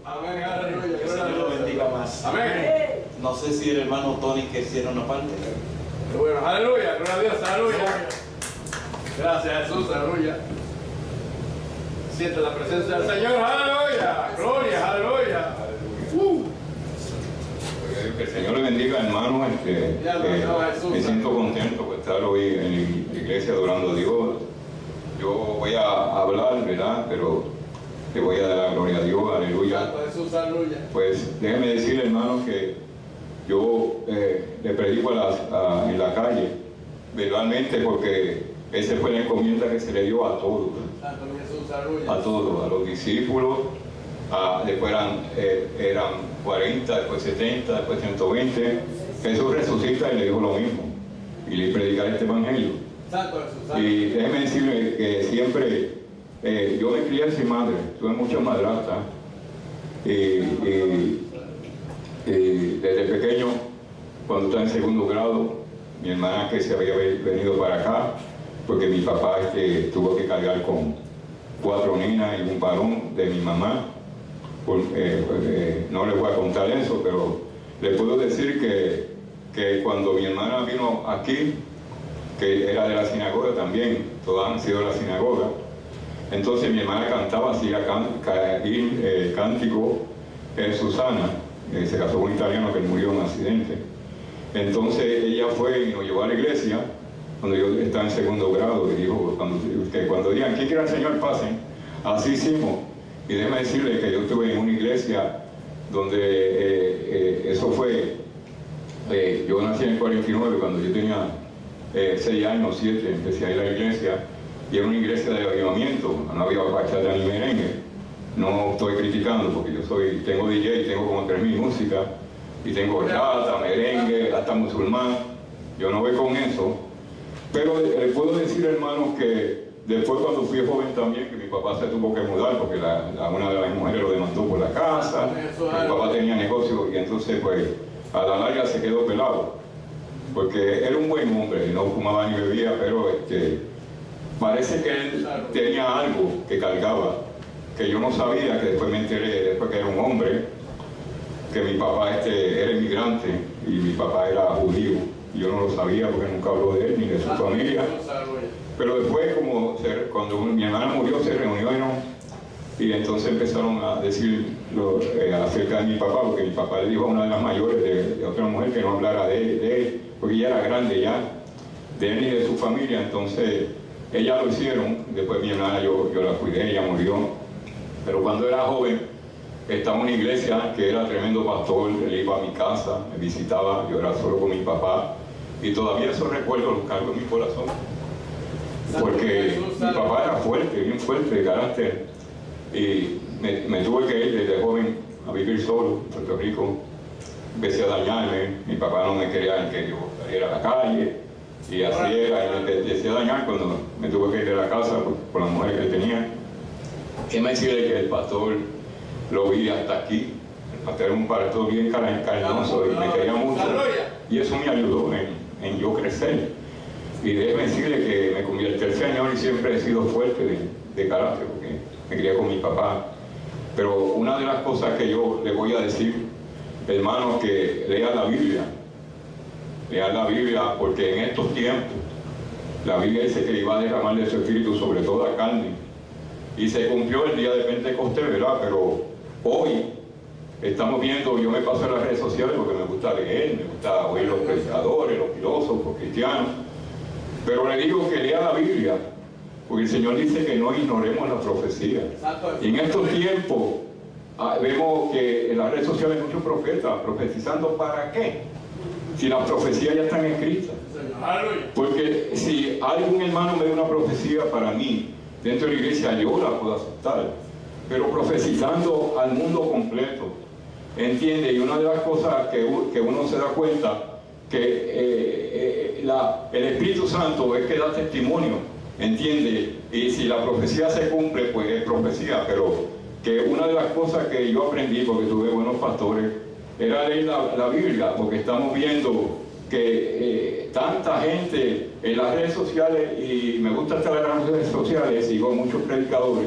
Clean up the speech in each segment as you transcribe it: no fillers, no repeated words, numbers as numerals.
Amén, aleluya. Que el Señor lo bendiga más. Amén. No sé si el hermano Tony quisiera una parte. Bueno, aleluya, gloria a Dios, aleluya. Gracias Jesús, aleluya. Siente la presencia del Señor, aleluya. Gloria, aleluya. Que el Señor le bendiga, hermano. Me siento contento por estar hoy en la iglesia adorando a Dios. Yo voy a hablar, ¿verdad? Pero le voy a dar la gloria a Dios, aleluya. Santo Jesús, aleluya. Pues déjeme decirle, hermano, que yo le predico en la calle, verbalmente, porque esa fue la encomienda que se le dio a todos. Santo Jesús, aleluya. A todos, a los discípulos. Después eran 40, después 70, después 120. Jesús resucita y le dijo lo mismo, y le predicar este evangelio. Santo Jesús, aleluya. Y déjeme decirle que siempre yo me crié sin madre, tuve muchas madrastas, y desde pequeño, cuando estaba en segundo grado, mi hermana que se había venido para acá, porque mi papá tuvo que cargar con 4 nenas y un varón de mi mamá. No les voy a contar eso, pero les puedo decir que cuando mi hermana vino aquí, que era de la sinagoga también, todas han sido de la sinagoga, entonces mi hermana cantaba, hacía cántico Susana, se casó con un italiano que murió en un accidente. Entonces ella fue y nos llevó a la iglesia, cuando yo estaba en segundo grado, y dijo, cuando digan, ¿quién quiere al Señor? Pasen. Así hicimos. Y déjeme decirle que yo estuve en una iglesia donde eso fue, yo nací en el 49, cuando yo tenía 6 años, 7, empecé a ir a la iglesia, y era una iglesia de avivamiento, no había bachata ni merengue. No estoy criticando porque tengo DJ, tengo como 3.000 músicas, y tengo bachata, merengue, hasta musulmán. Yo no voy con eso, pero le puedo decir, hermanos, que después cuando fui joven también, que mi papá se tuvo que mudar porque una de las mujeres lo demandó por la casa, mi papá tenía negocio, y entonces pues a la larga se quedó pelado, porque era un buen hombre, no fumaba ni bebía, pero parece que él tenía algo que cargaba, que yo no sabía, que después me enteré, después que era un hombre, que mi papá era inmigrante y mi papá era judío. Yo no lo sabía porque nunca habló de él ni de su familia. Pero después, cuando mi hermana murió, se reunieron y entonces empezaron a decir acerca de mi papá, porque mi papá le dijo a una de las mayores de otra mujer que no hablara de él, porque ella era grande ya, de él y de su familia. Entonces ellas lo hicieron. Después mi hermana, yo la cuidé, ella murió. Pero cuando era joven, estaba en una iglesia que era tremendo pastor, él iba a mi casa, me visitaba, yo era solo con mi papá, y todavía esos recuerdos los cargo en mi corazón, porque mi papá era fuerte, bien fuerte de carácter, y me tuve que ir desde joven a vivir solo en Puerto Rico. Empecé a dañarme, mi papá no me quería que yo saliera a la calle, y así era, y me empecé a dañar cuando me tuve que ir de la casa por la mujer que tenía. Y me decía que el pastor lo vi hasta aquí. El pastor era un pastor bien cariñoso y me quería mucho, y eso me ayudó en yo crecer. Y déjeme decirle que me convertí al Señor y siempre he sido fuerte de carácter, porque me crié con mi papá. Pero una de las cosas que yo le voy a decir, hermanos, que lea la Biblia. Lea la Biblia, porque en estos tiempos la Biblia dice que iba a derramar de su espíritu sobre toda carne. Y se cumplió el día de Pentecostés, ¿verdad? Pero hoy estamos viendo, yo me paso en las redes sociales porque me gusta leer, me gusta oír los predicadores, los filósofos cristianos, pero le digo que lea la Biblia, porque el Señor dice que no ignoremos la profecía. Y en estos tiempos vemos que en las redes sociales hay muchos profetas profetizando. ¿Para qué? Si las profecías ya están escritas. Porque si algún hermano me da una profecía para mí dentro de la iglesia, yo la puedo aceptar, pero profetizando al mundo completo, ¿entiende? Y una de las cosas que uno se da cuenta, que el Espíritu Santo es que da testimonio, ¿entiende? Y si la profecía se cumple, pues es profecía. Pero que una de las cosas que yo aprendí, porque tuve buenos pastores, era leer la Biblia, porque estamos viendo que tanta gente en las redes sociales, y me gusta estar en las redes sociales, sigo muchos predicadores,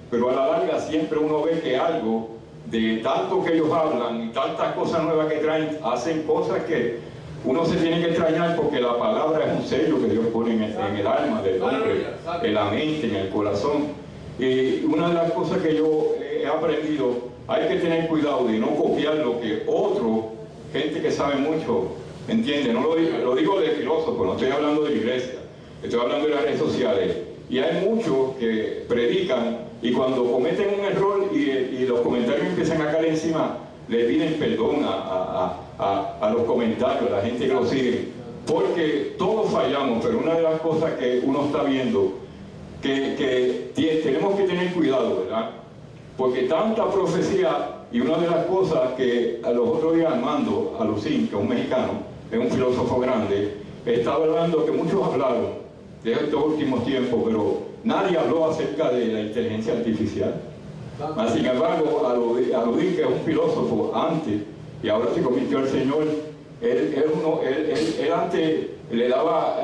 pero a la larga siempre uno ve que algo de tanto que ellos hablan y tantas cosas nuevas que traen, hacen cosas que uno se tiene que extrañar, porque la palabra es un sello que Dios pone en el alma del hombre, en la mente, en el corazón. Y una de las cosas que yo he aprendido, hay que tener cuidado de no copiar lo que otro, gente que sabe mucho, entiende. No lo digo de filósofo, no estoy hablando de la iglesia, estoy hablando de las redes sociales. Y hay muchos que predican y cuando cometen un error y los comentarios empiezan a caer encima, le piden perdón a los comentarios, a la gente que lo sigue, porque todos fallamos. Pero una de las cosas que uno está viendo, que tenemos que tener cuidado, ¿verdad? Porque tanta profecía, y una de las cosas que a los otros días Armando Alucín, que es un mexicano, es un filósofo grande, estaba hablando que muchos hablaron de estos últimos tiempos, pero nadie habló acerca de la inteligencia artificial. Sin embargo, Alucín, que es un filósofo antes y ahora se convirtió al Señor, él antes le daba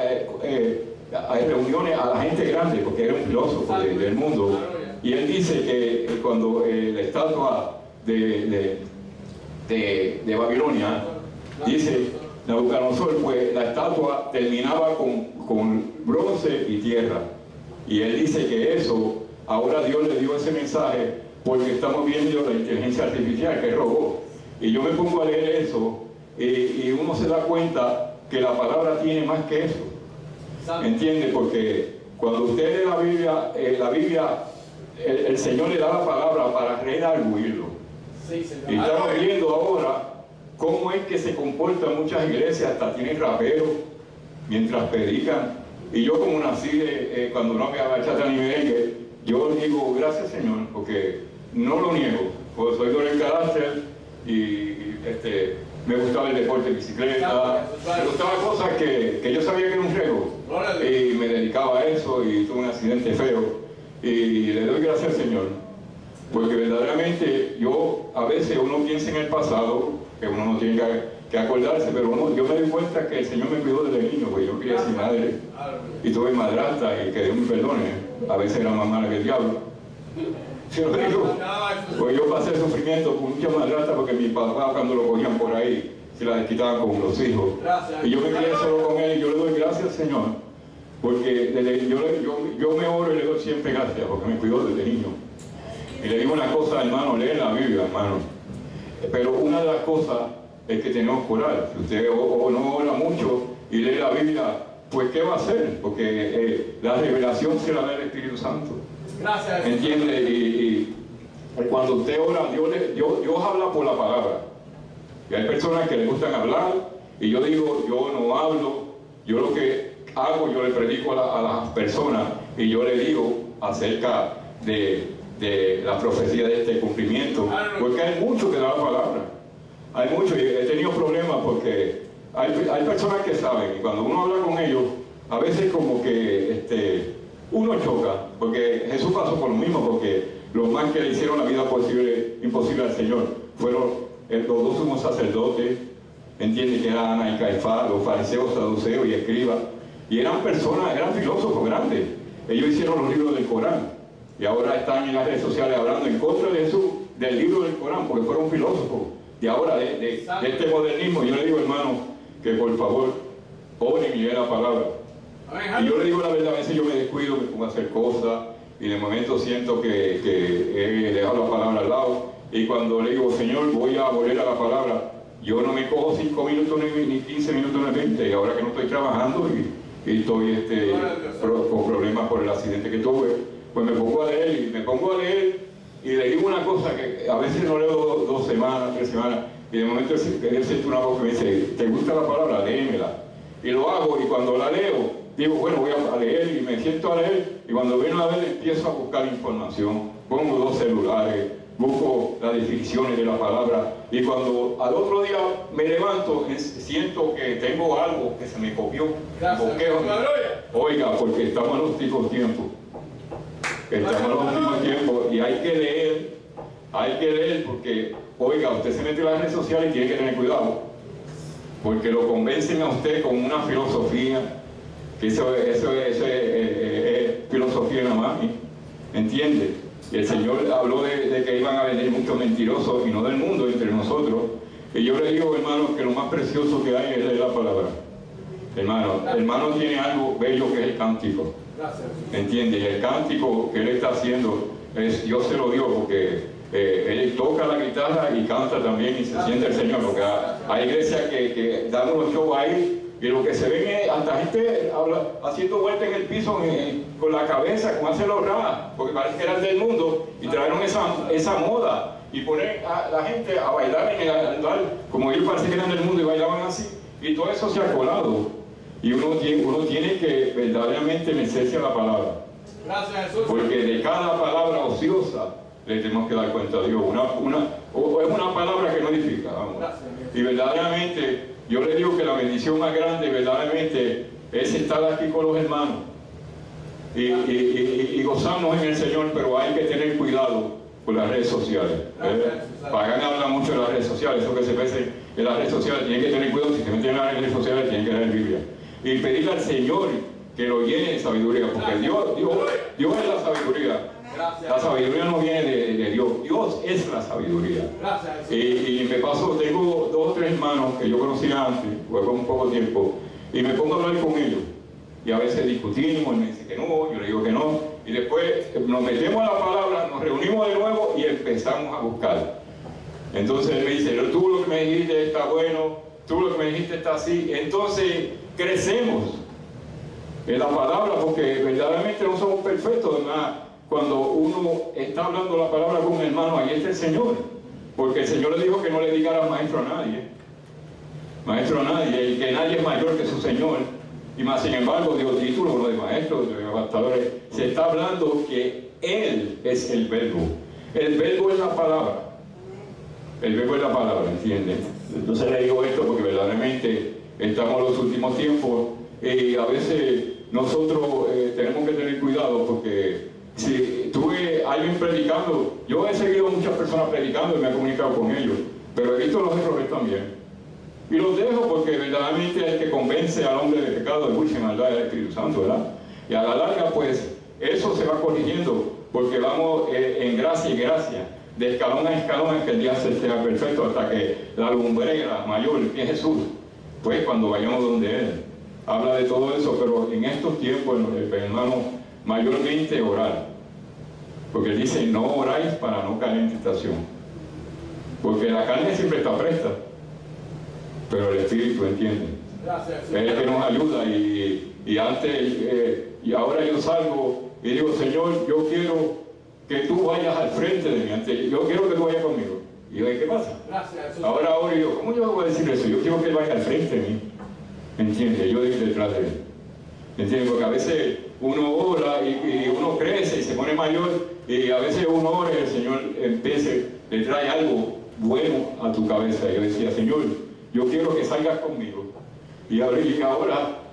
reuniones a la gente grande, porque era un filósofo del mundo, y él dice que cuando la estatua de Babilonia, dice Nabucodonosor, pues la estatua terminaba con bronce y tierra, y él dice que eso, ahora Dios le dio ese mensaje porque estamos viendo la inteligencia artificial, que es robot. Y yo me pongo a leer eso y uno se da cuenta que la palabra tiene más que eso. ¿Entiende? Porque cuando usted lee la Biblia, el Señor le da la palabra para redarguirlo. Y estamos viendo ahora cómo es que se comportan muchas iglesias, hasta tienen raperos mientras predican. Y yo, como nací cuando no había bachata ni merengue, yo digo gracias, Señor, porque no lo niego, porque soy de carácter y me gustaba el deporte de bicicleta, me gustaban cosas que yo sabía que era un riesgo, y me dedicaba a eso y tuve un accidente feo, y le doy gracias al Señor, porque verdaderamente a veces uno piensa en el pasado, que uno no tiene que acordarse, pero yo me doy cuenta que el Señor me cuidó desde niño, porque yo crié sin madre y tuve madrastra, y que Dios me perdone, a veces era más mala que el diablo. Si lo digo, pues yo pasé sufrimiento con mucha madrastra, porque mi papá, cuando lo cogían por ahí, se la desquitaban con los hijos, y yo me crié solo con él, y yo le doy gracias al Señor, porque yo me oro y le doy siempre gracias, porque me cuidó desde niño. Y le digo una cosa, hermano, lee la Biblia, hermano, pero una de las cosas es que tenemos que orar. Si usted no ora mucho y lee la Biblia, pues ¿qué va a hacer? Porque la revelación se la da el Espíritu Santo. Gracias. ¿Entiende? Y cuando usted ora, Dios habla por la palabra. Y hay personas que les gustan hablar, y yo digo, yo no hablo, yo lo que hago, yo le predico a las personas, y yo le digo acerca de la profecía de este cumplimiento, porque hay mucho que da la palabra. Hay mucho, y he tenido problemas porque hay personas que saben, y cuando uno habla con ellos, a veces como que uno choca, porque Jesús pasó por lo mismo, porque los más que le hicieron la vida imposible al Señor fueron los dos sumos sacerdotes, entiende, que eran Ana y Caifás, los fariseos, saduceos y escribas, y eran filósofos grandes. Ellos hicieron los libros del Corán, y ahora están en las redes sociales hablando en contra de Jesús, del libro del Corán, porque fueron filósofos. Y ahora de este modernismo, yo le digo, hermano, que por favor oren y lean la palabra. Y yo le digo la verdad, a veces yo me descuido, me pongo a hacer cosas, y de momento siento que he dejado la palabra al lado, y cuando le digo, Señor, voy a volver a la palabra, yo no me cojo 5 minutos ni 15 minutos ni 20, y ahora que no estoy trabajando y estoy con problemas por el accidente que tuve, pues me pongo a leer, y le digo una cosa que a veces no leo 2 semanas, 3 semanas, y de momento él siente una voz que me dice, ¿te gusta la palabra? Léemela. Y lo hago, y cuando la leo, digo, bueno, voy a leer, y me siento a leer, y cuando vengo a ver, empiezo a buscar información, pongo 2 celulares, busco las definiciones de la palabra, y cuando al otro día me levanto, siento que tengo algo que se me copió. Oiga, porque estamos en los últimos tiempos. Estamos en los últimos tiempos, y hay que leer porque, oiga, usted se mete en las redes sociales y tiene que tener cuidado, porque lo convencen a usted con una filosofía, que eso es filosofía nada más, ¿entiende? Y el Señor habló de que iban a venir muchos mentirosos y no del mundo entre nosotros. Y yo le digo, hermano, que lo más precioso que hay es leer la palabra. Hermano tiene algo bello que es el cántico. ¿Entiende? Y el cántico que él está haciendo, Dios se lo dio porque él toca la guitarra y canta también y se siente el Señor. Porque hay iglesias que dan unos shows ahí y lo que se ven es hasta gente haciendo vueltas en el piso con la cabeza, como hacen los raras, porque parece que eran del mundo y trajeron esa moda y poner a la gente a bailar en el altar, como ellos parece que eran del mundo y bailaban así. Y todo eso se ha colado. Y uno tiene que verdaderamente meterse a la palabra. Gracias, Jesús. Porque de cada palabra ociosa le tenemos que dar cuenta a Dios. O es una palabra que no edifica. Vamos. Y verdaderamente, yo le digo que la bendición más grande, verdaderamente, es estar aquí con los hermanos y gozarnos en el Señor, pero hay que tener cuidado con las redes sociales. Pagán habla mucho de las redes sociales, eso que se pese en las redes sociales, tienen que tener cuidado. Si se meten en las redes sociales, tienen que leer Biblia. Y pedirle al Señor que lo llene de sabiduría, porque Dios es la sabiduría. La sabiduría no viene de Dios, Dios es la sabiduría. Y me pasó, tengo 2 o 3 hermanos que yo conocía antes, fue con un poco tiempo, y me pongo a hablar con ellos. Y a veces discutimos, me dice que no, yo le digo que no, y después nos metemos a la palabra, nos reunimos de nuevo y empezamos a buscar. Entonces él me dice, tú lo que me dijiste está bueno, tú lo que me dijiste está así. Entonces crecemos en la palabra, porque verdaderamente no somos perfectos. Además, cuando uno está hablando la palabra con un hermano, ahí está el Señor, porque el Señor le dijo que no le digara maestro a nadie, y que nadie es mayor que su Señor. Y más sin embargo dio título, uno de maestros, de pastores. Se está hablando que Él es el verbo. El verbo es la palabra. El verbo es la palabra, ¿entienden? Entonces le digo esto porque verdaderamente estamos en los últimos tiempos y a veces nosotros tenemos que tener cuidado, porque si tuve alguien predicando, yo he seguido a muchas personas predicando y me he comunicado con ellos, pero he visto los errores también. Y los dejo porque verdaderamente el que convence al hombre de pecado, de juicio y maldad es el Espíritu Santo, ¿verdad? Y a la larga, pues, eso se va corrigiendo, porque vamos en gracia y gracia, de escalón a escalón, en que el día sea perfecto, hasta que la lumbrera mayor, que es Jesús, pues cuando vayamos donde Él. Habla de todo eso, pero en estos tiempos, hermano, mayormente orar. Porque Él dice, no oráis para no caer en tentación. Porque la carne siempre está presta, pero el Espíritu entiende. Es el que nos ayuda. Y antes, y ahora yo salgo y digo, Señor, yo quiero que tú vayas al frente de mí. Antes, yo quiero que tú vayas conmigo. Y yo, ¿qué pasa? Ahora yo, ¿cómo yo voy a decir eso? Yo quiero que Él vaya al frente de mí. ¿Entiendes? Yo digo detrás de Él. ¿Entiendes? Porque a veces uno ora y uno crece y se pone mayor, y a veces uno ora y el Señor le trae algo bueno a tu cabeza. Y yo decía, Señor, yo quiero que salgas conmigo. Y ahora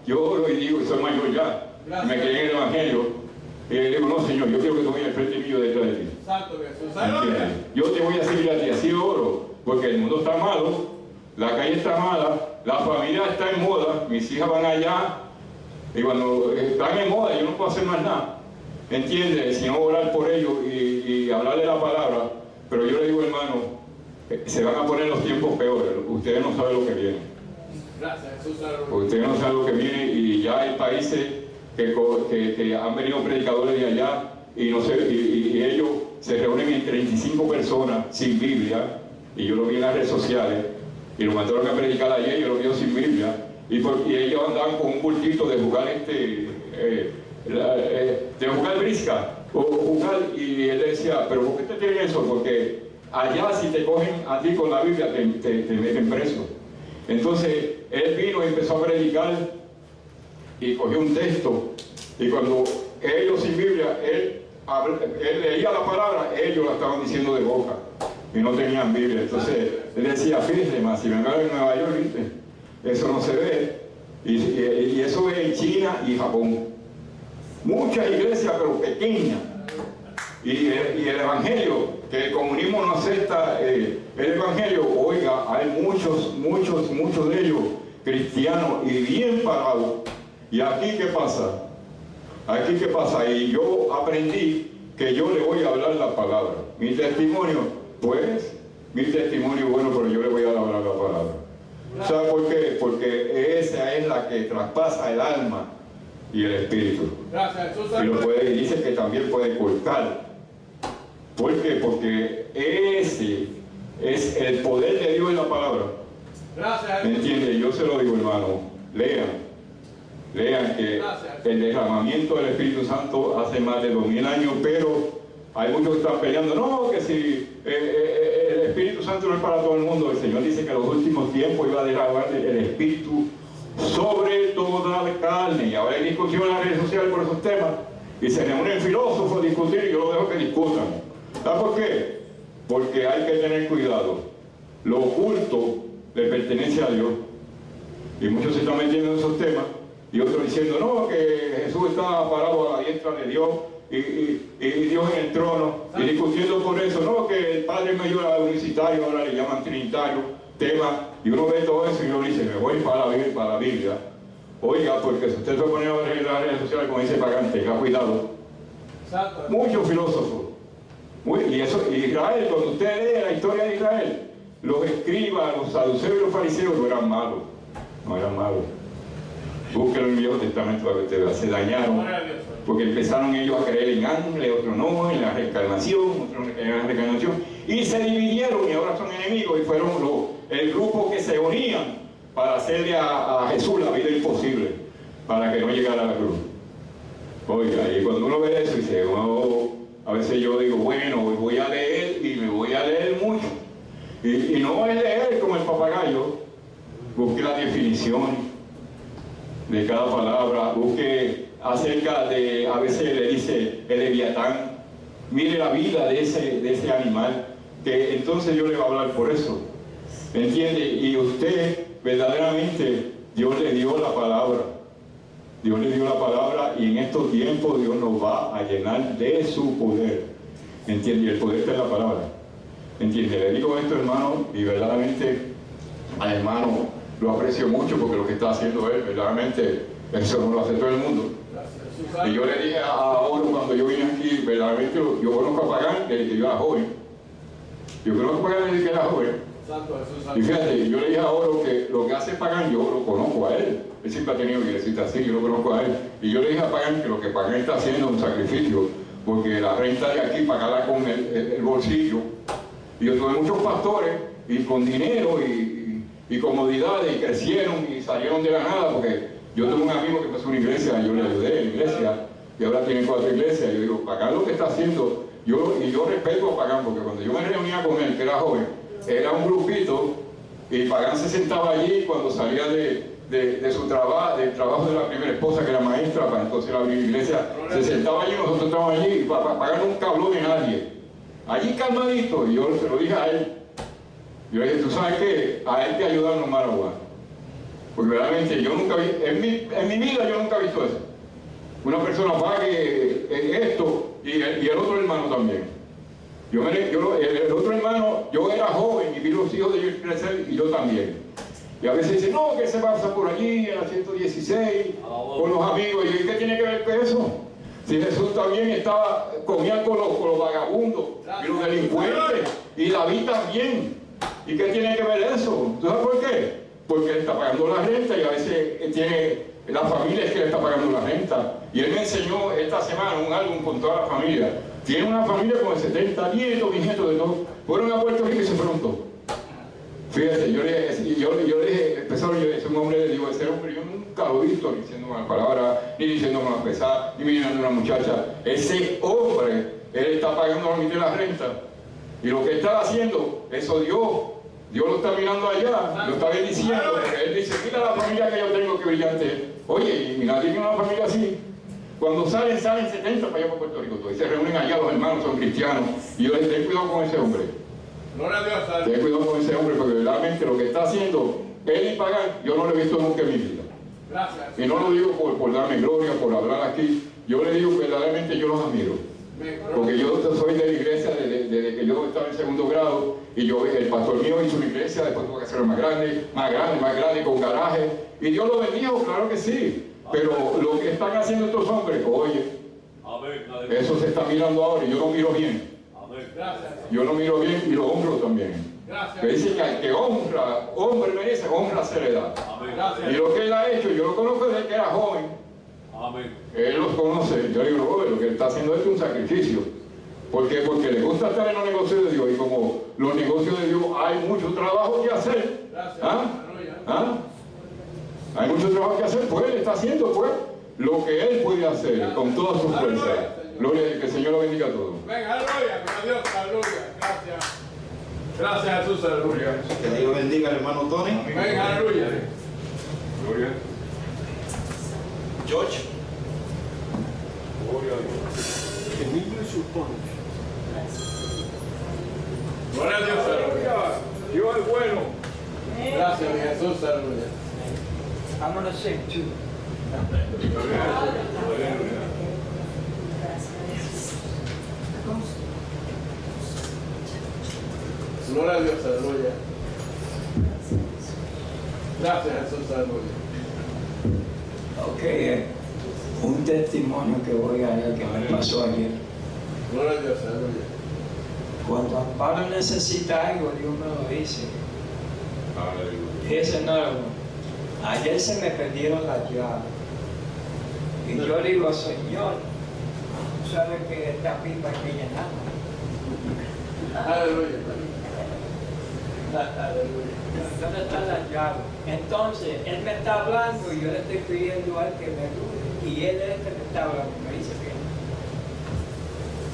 yo oro y digo, soy mayor ya. Me quedé en el Evangelio. Y le digo, no, Señor, yo quiero que tú vayas al frente mío detrás de ti. Santo Jesús. Yo te voy a seguir a ti, así oro, porque el mundo está malo, la calle está mala, la familia está en moda, mis hijas van allá, y cuando están en moda yo no puedo hacer más nada. ¿Entiendes? Sino orar por ellos y hablarle la palabra. Pero yo le digo, hermano, se van a poner los tiempos peores. Ustedes no saben lo que viene. Gracias, Jesús. Ustedes no saben lo que viene, y ya hay países que han venido predicadores de allá y ellos se reúnen en 35 personas sin Biblia, y yo lo vi en las redes sociales y lo mandaron a predicar ayer, yo lo vi sin Biblia, y ellos andaban con un bultito de jugar de jugar brisca o jugar, y él decía, pero ¿por qué te tienen eso? Porque allá si te cogen a ti con la Biblia te meten preso. Entonces él vino y empezó a predicar y cogió un texto, y cuando ellos sin Biblia, él leía la palabra, ellos la estaban diciendo de boca y no tenían Biblia. Entonces él decía, fíjate más, si vengo en Nueva York, ¿viste? Eso no se ve, y eso es en China y Japón, muchas iglesias pero pequeñas, y el Evangelio, que el comunismo no acepta el Evangelio. Oiga, hay muchos de ellos cristianos y bien parados. ¿Y aquí qué pasa? Y yo aprendí que yo le voy a hablar la palabra. Mi testimonio, pues, mi testimonio es bueno, pero yo le voy a hablar la palabra. ¿Sabe por qué? Porque esa es la que traspasa el alma y el espíritu. Gracias, Jesús. Y lo puede, y dice que también puede cortar. ¿Por qué? Porque ese es el poder de Dios en la palabra. Gracias, ¿Me entiende? Yo se lo digo, hermano. Lean que el derramamiento del Espíritu Santo hace más de 2000 años, pero hay muchos que están peleando. No, que si el Espíritu Santo no es para todo el mundo. El Señor dice que en los últimos tiempos iba a derramar el Espíritu sobre toda la carne. Y ahora hay discusión en las redes sociales por esos temas. Y se reúnen filósofos a discutir y yo los dejo que discutan. ¿Sabes por qué? Porque hay que tener cuidado. Lo oculto le pertenece a Dios. Y muchos se están metiendo en esos temas. Y otros diciendo, no, que Jesús está parado a la diestra de Dios y Dios en el trono. Y discutiendo por eso, no, que el Padre Mayor Unicitario ahora le llaman Trinitario, tema. Y uno ve todo eso y uno dice, me voy para la Biblia. Oiga, porque si usted se pone a ver en las redes sociales, como dice Pagán, tenga cuidado. Muchos filósofos. Y eso, Israel, cuando usted lee la historia de Israel, los escribas, los saduceos y los fariseos no eran malos. No eran malos. Búsquenlo en el Viejo Testamento para que usted vea. Se dañaron porque empezaron ellos a creer en ángeles, otros no, en la reencarnación, otros no creían en la reencarnación. Y se dividieron y ahora son enemigos y fueron el grupo que se unían para hacerle a Jesús la vida imposible, para que no llegara a la cruz. Oiga, y cuando uno ve eso, dice, oh, a veces yo digo, bueno, voy a leer y me voy a leer mucho. Y no es leer como el papagayo, busque la definición de cada palabra, busque acerca de, a veces le dice el leviatán, mire la vida de ese animal, que entonces yo le voy a hablar por eso, ¿me entiende? Y usted, verdaderamente, Dios le dio la palabra, Dios le dio la palabra y en estos tiempos Dios nos va a llenar de su poder, ¿me entiende? Y el poder está en la palabra, ¿me entiende? Le digo esto, hermano, y verdaderamente al hermano lo aprecio mucho porque lo que está haciendo él, verdaderamente, eso no lo hace todo el mundo. Y yo le dije a Oro cuando yo vine aquí, verdaderamente yo conozco a Pagán desde que yo era joven. Yo conozco a Pagán desde que era joven. Y fíjate, yo le dije a Oro que lo que hace Pagán, yo lo conozco a él. Él siempre ha tenido iglesita así, yo lo conozco a él. Y yo le dije a Pagán que lo que Pagán está haciendo es un sacrificio, porque la renta de aquí, pagarla con el bolsillo. Y yo tuve muchos pastores, y con dinero, y comodidades, y crecieron y salieron de la nada, porque yo tengo un amigo que empezó una iglesia, yo le ayudé en la iglesia, y ahora tiene 4 iglesias. Yo digo, Pagán lo que está haciendo, yo respeto a Pagán, porque cuando yo me reunía con él, que era joven, era un grupito, y Pagán se sentaba allí cuando salía de su trabajo, del trabajo de la primera esposa, que era maestra, para entonces abrir iglesia, se sentaba allí, nosotros estábamos allí, y Pagán nunca habló de nadie. Allí calmadito, y yo se lo dije a él. Yo le dije, ¿tú sabes qué? A él te ayudan los Maraguas. Porque realmente yo nunca vi, en mi vida yo nunca he visto eso. Una persona pague esto y el otro hermano también. El otro hermano, yo era joven y vi los hijos de ellos crecer y yo también. Y a veces dicen, no, que se pasa por allí en la 116 con los amigos. Y yo, ¿qué tiene que ver con eso? Si Jesús también comía con los vagabundos y los delincuentes y David también. ¿Y qué tiene que ver eso? ¿Tú sabes por qué? Porque él está pagando la renta y a veces tiene la familia es que le está pagando la renta. Y él me enseñó esta semana un álbum con toda la familia. Tiene una familia con 70 nietos, bisnietos, de todo. Fueron a Puerto Rico y se fueron todos. Fíjate, yo le dije, empezaron, yo ese hombre, le digo, ese hombre yo nunca lo he visto ni diciendo malas palabras, ni diciendo malas pesadas, ni mirando a una muchacha. Ese hombre, él está pagando la mitad de la renta. Y lo que está haciendo, eso Dios lo está mirando allá, lo está bendiciendo, porque él dice, mira la familia que yo tengo, que brillante. Oye, y nadie tiene una familia así. Cuando salen 70 para allá para Puerto Rico, y se reúnen allá, los hermanos son cristianos. Y yo les ten cuidado con ese hombre. Gloria a Dios. Ten cuidado con ese hombre, porque verdaderamente lo que está haciendo él y Pagán, yo no lo he visto nunca en mi vida. Gracias. Y no lo digo por darme gloria, por hablar aquí. Yo le digo que verdaderamente yo los admiro. Porque yo soy de la iglesia desde que yo estaba en segundo grado, y el pastor mío hizo una iglesia, después tuvo que hacerla más grande, con garaje, y Dios lo bendijo, claro que sí. Pero lo que están haciendo estos hombres, oye, Eso se está mirando ahora y yo lo miro bien. Gracias. Yo lo miro bien y lo honro también. Gracias. Que dice que al que honra, hombre merece, honra se le da. Gracias. Y lo que él ha hecho, yo lo conozco desde que era joven. Él los conoce. Yo digo, "Oye, lo que él está haciendo es un sacrificio". ¿Por qué? Porque le gusta estar en los negocios de Dios. Y como los negocios de Dios hay mucho trabajo que hacer. Gracias. ¿Ah? ¿Ah? Hay mucho trabajo que hacer, pues él está haciendo pues lo que él puede hacer con toda su fuerza. Gloria a Dios, que el Señor lo bendiga a todos. Venga, aleluya, gloria a Dios, aleluya. Gracias. Gracias Jesús, aleluya. Que Dios bendiga al hermano Tony. Venga, aleluya. Gloria. George. Gloria a Dios, aleluya. Dios es bueno. Gracias, mi Jesús, aleluya. I'm going to sing too. Gloria a Dios, aleluya. Gracias Jesús, aleluya. Ok, un testimonio que voy a dar que me pasó ayer. Gloria a Dios, aleluya. Cuando Amparo necesita algo, Dios me lo dice. Aleluya. Y ese no era uno. Ayer se me perdieron las llaves. Y yo digo, Señor, tú sabes que esta pipa hay que llenarla. Aleluya. Aleluya. ¿Dónde están las llaves? Entonces, él me está hablando y yo le estoy pidiendo a él que me ayude. Y él es el que me está hablando. Me dice que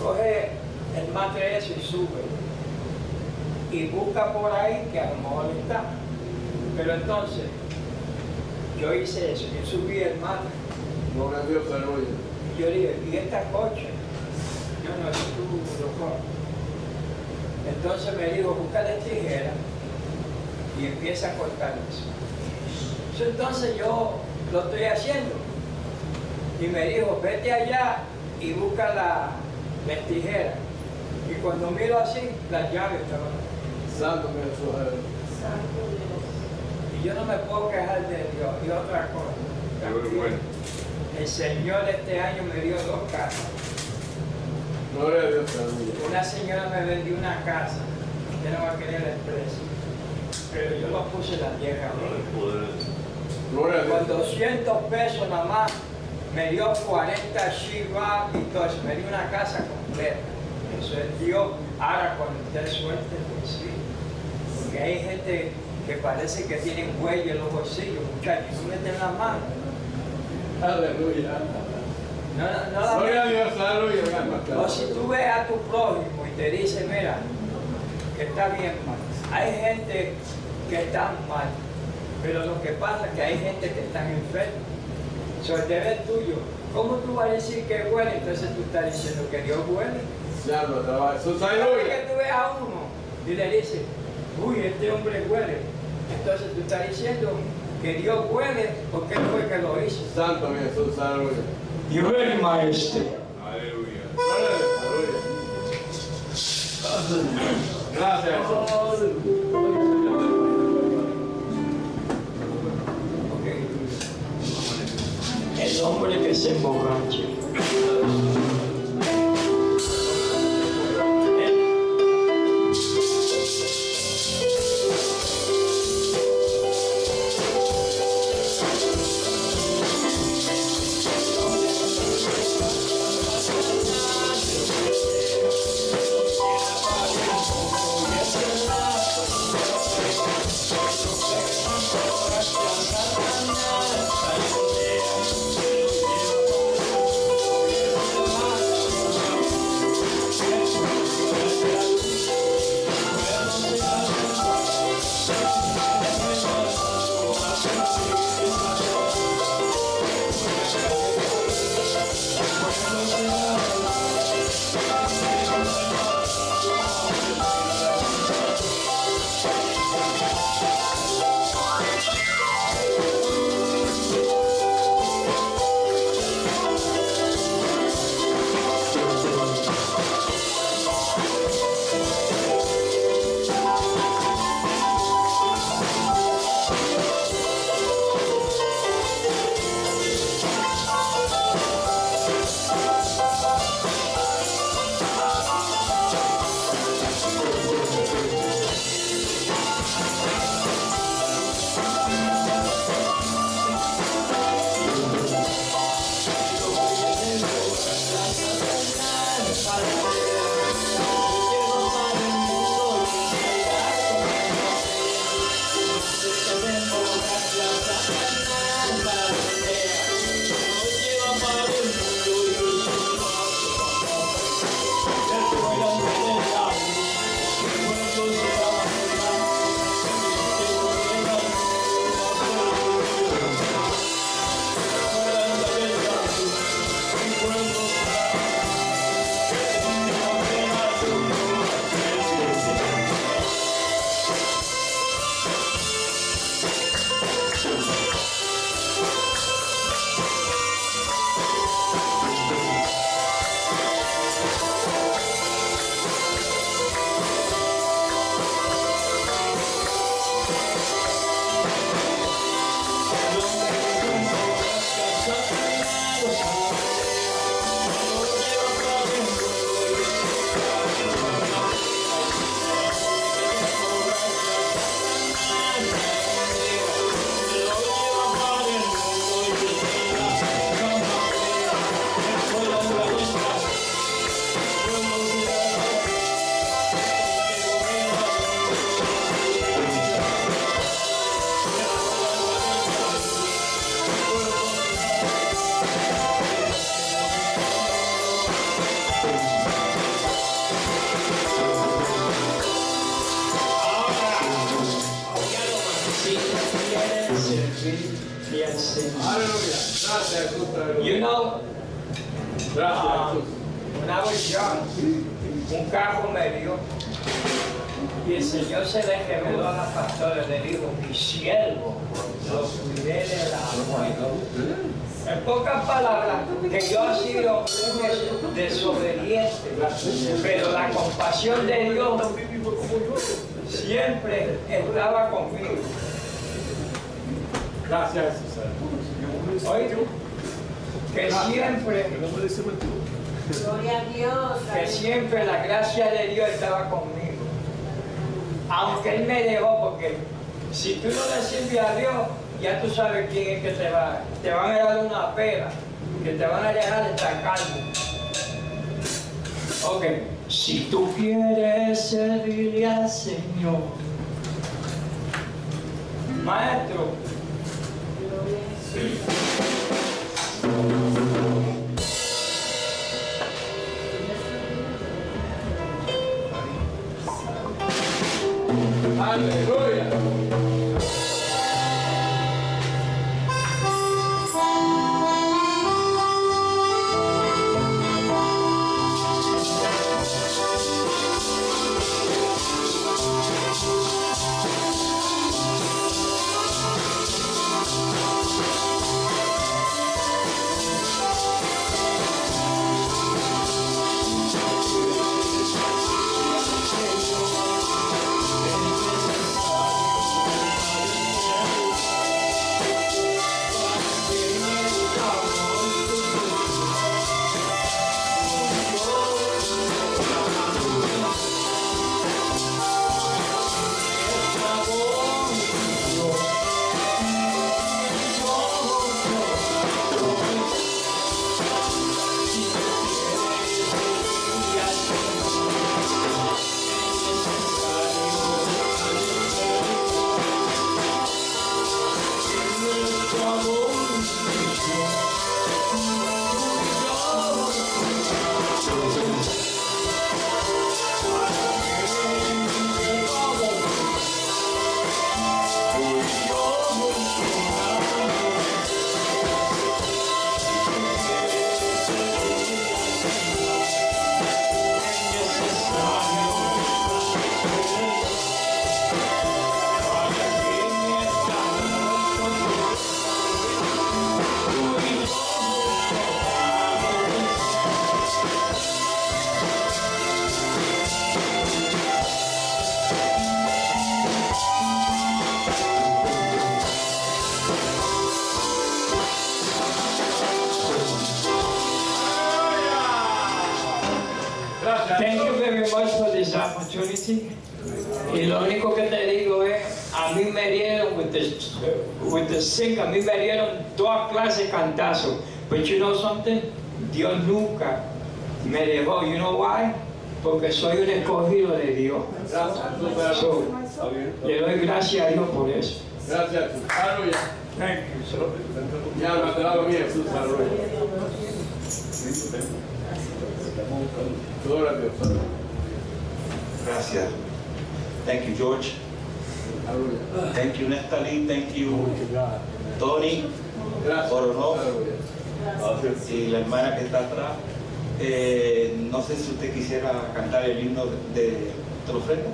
coge el matre eso y sube. Y busca por ahí que a lo mejor está. Pero entonces, yo hice eso. Yo subí el matre. Gloria a Dios, aleluya. Y yo dije, ¿y esta coche? Yo no, eso tú lo coges. Entonces me dijo, búscale tijera y empieza a cortar eso. Entonces yo lo estoy haciendo. Y me dijo, vete allá y busca las tijeras. Y cuando miro así, las llaves estaban ahí. Santo mi Jesús, aleluya. Y yo no me puedo quejar de Dios. Y otra cosa. Dios es bueno. El Señor este año me dio 2 casas. Gloria a Dios, aleluya. Una señora me vendió una casa. Yo no va a querer el precio. Pero yo lo puse en la tierra. Gloria a Con Dios. 200 pesos nada más me dio 40 Shiva y todo eso. Me dio una casa completa. Eso es Dios. Ahora cuando usted suelte, pues sí. Porque hay gente que parece que tienen huella en los bolsillos, muchachos. No meten la mano. Aleluya. No la Gloria a meten. Dios, aleluya. O si tú ves a tu prójimo y te dice, mira, que está bien mal. Hay gente que está mal, pero lo que pasa es que hay gente que está enferma. So, el deber tuyo, ¿cómo tú vas a decir que huele? Entonces tú estás diciendo que Dios huele. Ya lo trabaja. Jesús, Cada vez aleluya. que tú ves a uno y le dices, uy, este hombre huele. Entonces tú estás diciendo que Dios huele porque él fue que lo hizo. Santo mi Jesús, aleluya. Dios es el maestro. Aleluya. Gloria a Dios, aleluya. Gracias Jesús. El hombre que se emborrache. servirle al Señor. Aleluya. Gracias, Jesús. Aleluya. You know, Gracias, Jesús. when I was young, un carro me dio y el Señor se le reveló a la pastora, le dijo, mi siervo, lo cuidé de la muerte. En pocas palabras, que yo he sido un desobediente, pero la compasión de Dios siempre estaba conmigo. Gracias, Jesús. Oye, que siempre, Gloria a Dios. que siempre la gracia de Dios estaba conmigo. Aunque Él me dejó, porque si tú no le sirves a Dios, ya tú sabes quién es que te van a dar una pera, que te van a dejar estar calmo. Ok, si tú quieres servirle al Señor, maestro, Aleluya. thank you very much for this opportunity. Y lo único que te digo es, a mí me dieron, with the sick, a mí me dieron todas clases de cantazos. But you know something? Dios nunca me dejó. You know why? Porque soy un escogido de Dios. Gracias, So, le doy gracias a Dios por eso. Gracias, Jesús. Aleluya. Thank you, sir. Ya habla del lado mío, Jesús. Aleluya. Gloria a Dios. Gracias. Thank you, George. Aleluya. Thank you, Natalie. Thank you, Tony. Gracias. Orono. Aleluya. Y la hermana que está atrás. No sé si usted quisiera cantar el himno de la ofrenda.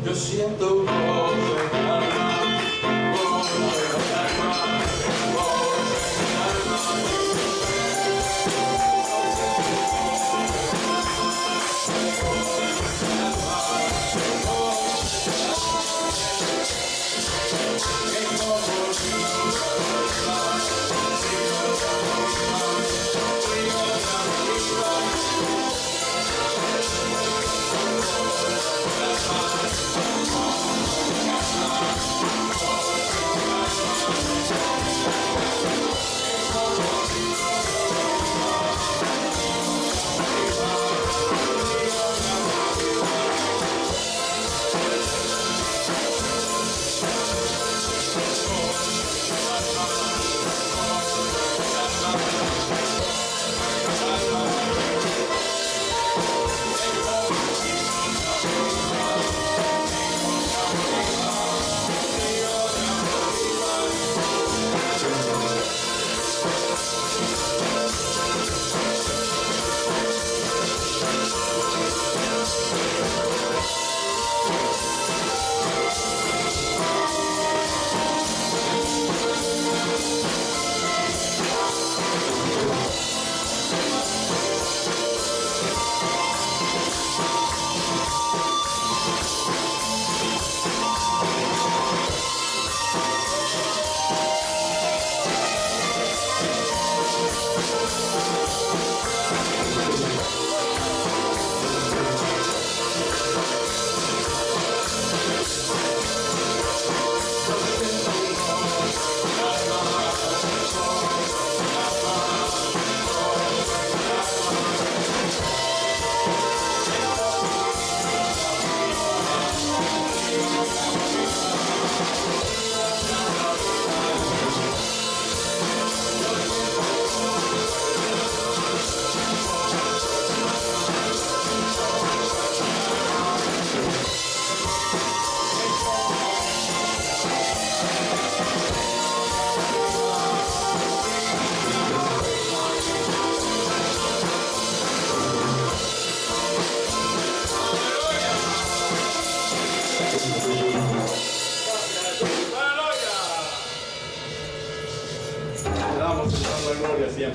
Yo siento un gozo en mi alma, gozo en mi alma, gozo en mi alma.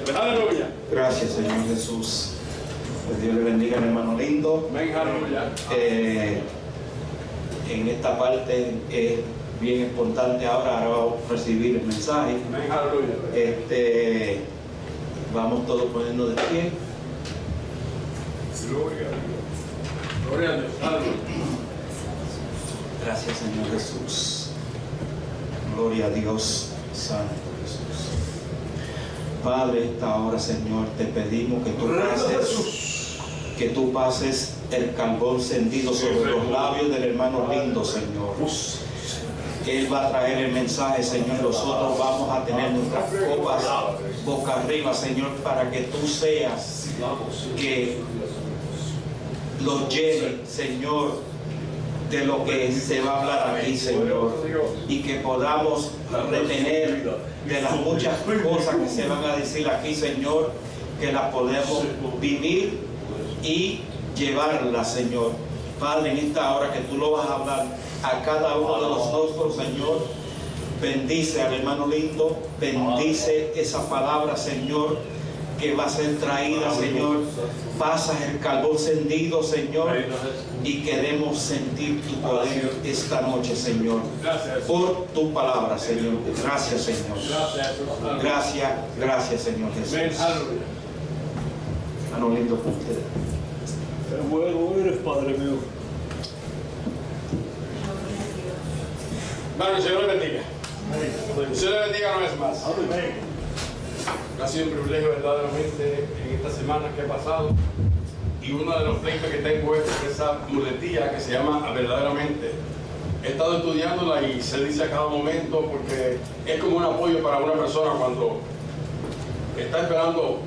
siempre. Aleluya. Gracias, Señor Jesús. Que Dios le bendiga, hermano lindo. Amén, aleluya. En esta parte es bien importante ahora vamos a recibir el mensaje. Amén, aleluya. Vamos todos poniendo de pie. Gloria a Dios. Gloria a Dios. Aleluya. Gracias, Señor Jesús. Gloria a Dios, Santo Jesús. Padre, esta hora, Señor, te pedimos que tú pases el carbón encendido sobre los labios del hermano lindo, Señor. Él va a traer el mensaje, Señor. Nosotros vamos a tener nuestras copas boca arriba, Señor, para que tú seas que los llene, Señor, de lo que se va a hablar aquí, Señor, y que podamos retener de las muchas cosas que se van a decir aquí, Señor, que las podemos vivir y llevarlas, Señor. Padre, en esta hora que tú lo vas a hablar a cada uno de nosotros, Señor, bendice al hermano lindo, bendice esa palabra, Señor, que va a ser traída, Señor. Pasas el carbón encendido, Señor, y queremos sentir tu poder esta noche, Señor, por tu palabra, Señor. Gracias, Señor. Gracias, gracias, Señor Jesús. Hermano lindo, por usted. Qué bueno eres, Padre mío. Hermano, el Señor le bendiga. El Señor le bendiga una vez más. Ha sido un privilegio verdaderamente en esta semana que ha pasado, y uno de los pleitos que tengo es esa muletilla que se llama verdaderamente. He estado estudiándola y se dice a cada momento, porque es como un apoyo para una persona cuando está esperando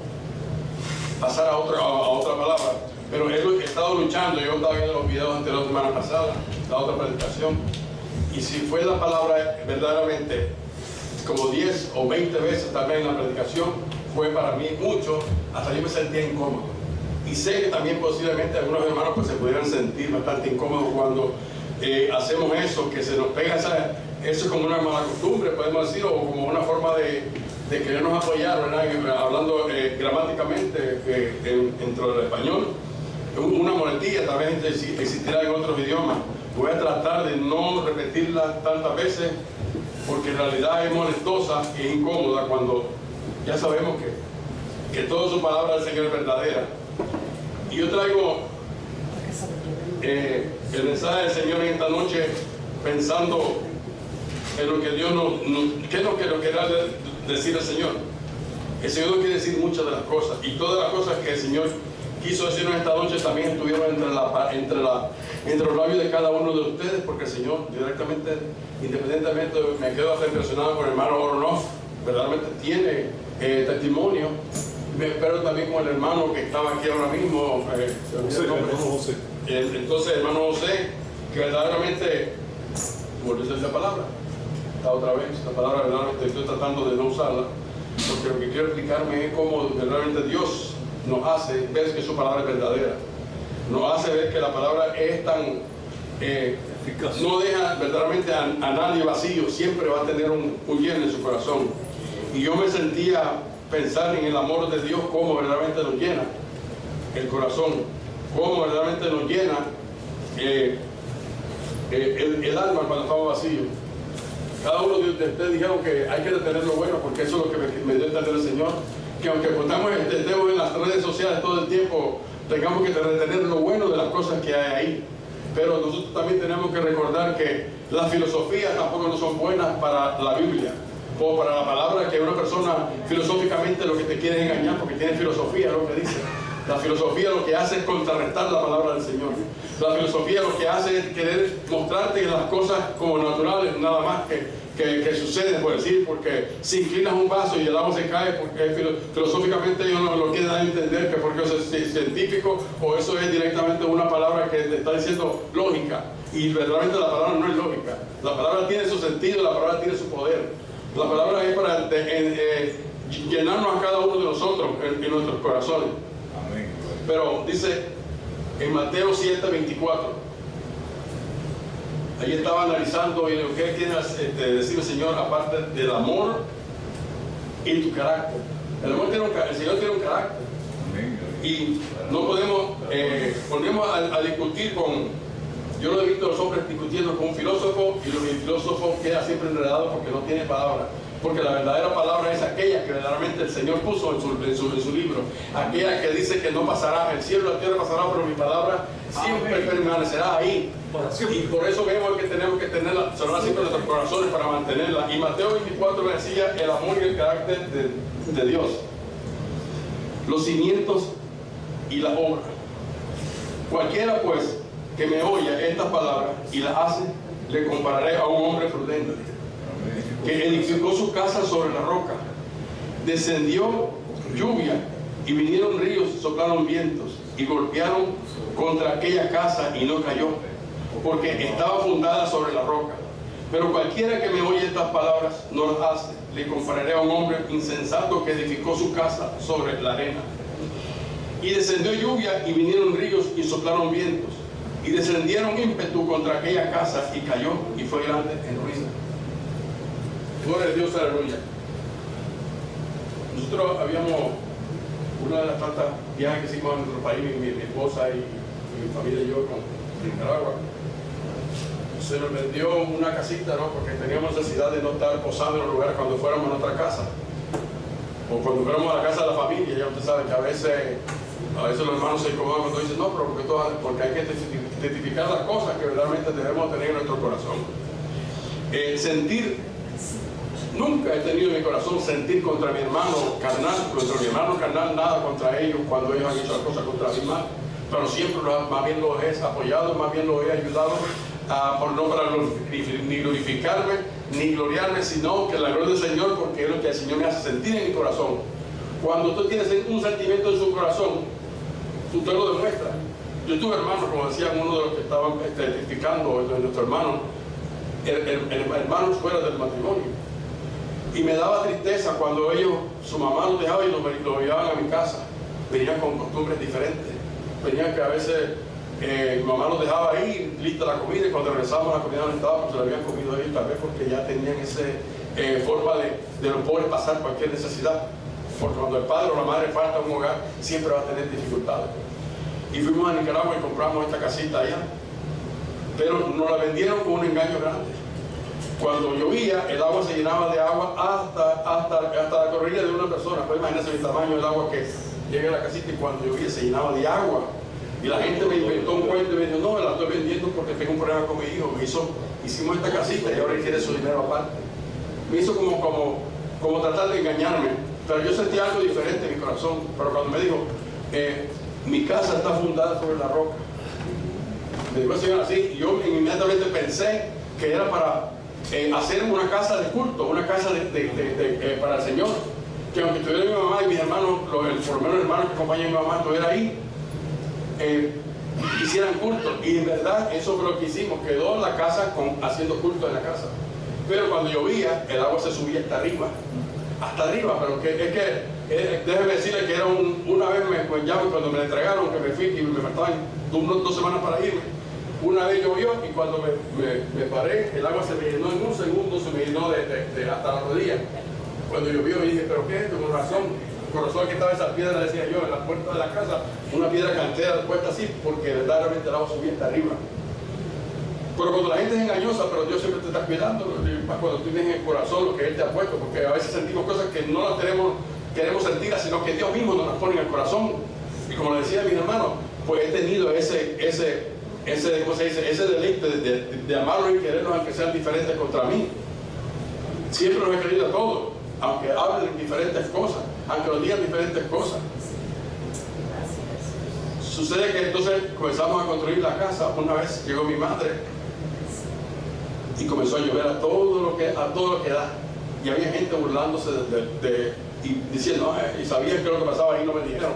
pasar a otra palabra. Pero he estado luchando. Yo estaba viendo los videos de la semana pasada, la otra predicación, y si fue la palabra verdaderamente como 10 o 20 veces tal vez en la predicación, fue para mí mucho, hasta yo me sentía incómodo. Y sé que también posiblemente algunos hermanos pues se pudieran sentir bastante incómodos cuando hacemos eso, que se nos pega eso es como una mala costumbre, podemos decir, o como una forma de querernos apoyar, ¿verdad? Hablando gramáticamente dentro del español, una muletilla tal vez existirá en otros idiomas. Voy a tratar de no repetirla tantas veces, porque en realidad es molestosa e incómoda cuando ya sabemos que toda su palabra del Señor es verdadera. Y yo traigo el mensaje del Señor en esta noche pensando en lo que Dios ¿qué es lo que nos quiere decir el Señor? El Señor nos quiere decir muchas de las cosas, y todas las cosas que el Señor quiso decirnos esta noche también estuvieron entre los labios de cada uno de ustedes, porque el Señor directamente, independientemente, me quedo hasta impresionado con el hermano Oronoff, verdaderamente tiene testimonio, pero también con el hermano que estaba aquí ahora mismo, José. entonces el hermano José, que verdaderamente, volvió a decir la palabra, otra vez, la palabra verdaderamente estoy tratando de no usarla, porque lo que quiero explicarme es cómo verdaderamente Dios nos hace ver que su palabra es verdadera, nos hace ver que la palabra es tan no deja verdaderamente a nadie vacío, siempre va a tener un lleno en su corazón. Y yo me sentía pensar en el amor de Dios, cómo verdaderamente nos llena el corazón, cómo verdaderamente nos llena el alma cuando estamos vacíos. Cada uno de ustedes dijeron que hay que retener lo bueno, porque eso es lo que me dio a entender el Señor, que aunque estemos en las redes sociales todo el tiempo, tengamos que retener lo bueno de las cosas que hay ahí. Pero nosotros también tenemos que recordar que las filosofías tampoco no son buenas para la Biblia o para la palabra, que una persona filosóficamente lo que te quiere es engañar, porque tiene filosofía, lo que dice. La filosofía lo que hace es contrarrestar la palabra del Señor. La filosofía lo que hace es querer mostrarte las cosas como naturales, nada más que suceden, por decir, porque si inclinas un vaso y el agua se cae, porque filosóficamente ellos no lo quieren dar a entender que porque eso es científico o eso es directamente una palabra que te está diciendo lógica, y verdaderamente la palabra no es lógica. La palabra tiene su sentido, la palabra tiene su poder. La palabra es para llenarnos a cada uno de nosotros en nuestros corazones. Amén. Pero dice en Mateo 7:24, ahí estaba analizando y lo que quiere decir el Señor, aparte del amor y tu carácter. El Señor tiene un carácter. Y no podemos ponernos a discutir con... Yo lo he visto a los hombres discutiendo con un filósofo y el filósofo queda siempre enredado porque no tiene palabra. Porque la verdadera palabra es aquella que verdaderamente el Señor puso en su libro. Aquella que dice que no pasará, el cielo y la tierra pasarán, pero mi palabra siempre permanecerá ahí. Y por eso vemos que tenemos que tenerla, sonar siempre en nuestros corazones para mantenerla. Y Mateo 24 me decía el amor y el carácter de Dios. Los cimientos y la obra. Cualquiera pues que me oye estas palabras y las hace, le compararé a un hombre prudente que edificó su casa sobre la roca. Descendió lluvia y vinieron ríos, soplaron vientos y golpearon contra aquella casa y no cayó, porque estaba fundada sobre la roca. Pero cualquiera que me oye estas palabras no las hace, le compararé a un hombre insensato que edificó su casa sobre la arena. Y descendió lluvia y vinieron ríos y soplaron vientos y descendieron ímpetu contra aquella casa y cayó y fue grande en ruina. Gloria a Dios, aleluya. Nosotros habíamos, una de las tantas viajes que hicimos a nuestro país, mi esposa y mi familia y yo con Nicaragua, se nos vendió una casita, ¿no? Porque teníamos necesidad de no estar posando en los lugares cuando fuéramos a nuestra casa o cuando fuéramos a la casa de la familia. Ya usted sabe que a veces los hermanos se incomodan cuando dicen no, pero porque hay que identificar las cosas que verdaderamente debemos tener en nuestro corazón. Nunca he tenido en mi corazón sentir contra mi hermano carnal, nada contra ellos cuando ellos han hecho las cosas contra mí mal, pero siempre más bien los he apoyado, más bien los he ayudado, no para ni glorificarme, ni gloriarme, sino que la gloria del Señor, porque es lo que el Señor me hace sentir en mi corazón. Cuando tú tienes un sentimiento en su corazón, tú te lo demuestras. Yo tuve hermanos, como decían uno de los que estaban testificando, de nuestros hermanos, hermanos fuera del matrimonio. Y me daba tristeza cuando su mamá los dejaba y lo llevaban a mi casa. Venían con costumbres diferentes. Venían que a veces mi mamá los dejaba ahí, lista la comida, y cuando regresábamos la comida no estaba, pues se la habían comido ahí, tal vez porque ya tenían esa forma de los pobres pasar cualquier necesidad. Porque cuando el padre o la madre falta un hogar, siempre va a tener dificultades. Y fuimos a Nicaragua y compramos esta casita allá. Pero nos la vendieron con un engaño grande. Cuando llovía, el agua se llenaba de agua hasta la corrilla de una persona. Pues imagínense el tamaño del agua que llega a la casita, y cuando llovía se llenaba de agua. Y la gente me inventó un cuento y me dijo, no, la estoy vendiendo porque tengo un problema con mi hijo. Hicimos esta casita y ahora él quiere su dinero aparte. Me hizo como tratar de engañarme. Pero yo sentí algo diferente en mi corazón. Pero cuando me dijo, mi casa está fundada sobre la roca. Me dijo así, y yo inmediatamente pensé que era para hacer una casa de culto, una casa para el Señor. Que aunque estuviera mi mamá y mis hermanos, por lo menos los hermanos que acompañan a mi mamá, estuviera ahí, hicieran culto. Y en verdad eso fue lo que hicimos, quedó la casa haciendo culto en la casa. Pero cuando llovía, el agua se subía hasta arriba, pero déjeme decirle que era una vez cuando me la entregaron, que me fui y me faltaban 2 semanas para irme. Una vez llovió y cuando me paré, el agua se me llenó en un segundo, se me llenó hasta la rodilla. Cuando llovió me dije, ¿pero qué es esto? Con razón que estaba esa piedra, decía yo, en la puerta de la casa, una piedra cantera puesta así, porque verdaderamente el agua subía hasta arriba. Pero cuando la gente es engañosa, pero Dios siempre te está cuidando, cuando tú tienes en el corazón lo que Él te ha puesto, porque a veces sentimos cosas que no las queremos sentir, sino que Dios mismo nos las pone en el corazón. Y como le decía a mis hermanos, pues he tenido ese deleite de amarlos y quererlos aunque sean diferentes contra mí. Siempre los he querido a todos, aunque hablen diferentes cosas, aunque nos digan diferentes cosas. Sucede que entonces comenzamos a construir la casa. Una vez llegó mi madre y comenzó a llover a todo lo que da, y había gente burlándose y diciendo, y sabían que lo que pasaba ahí, no me dijeron.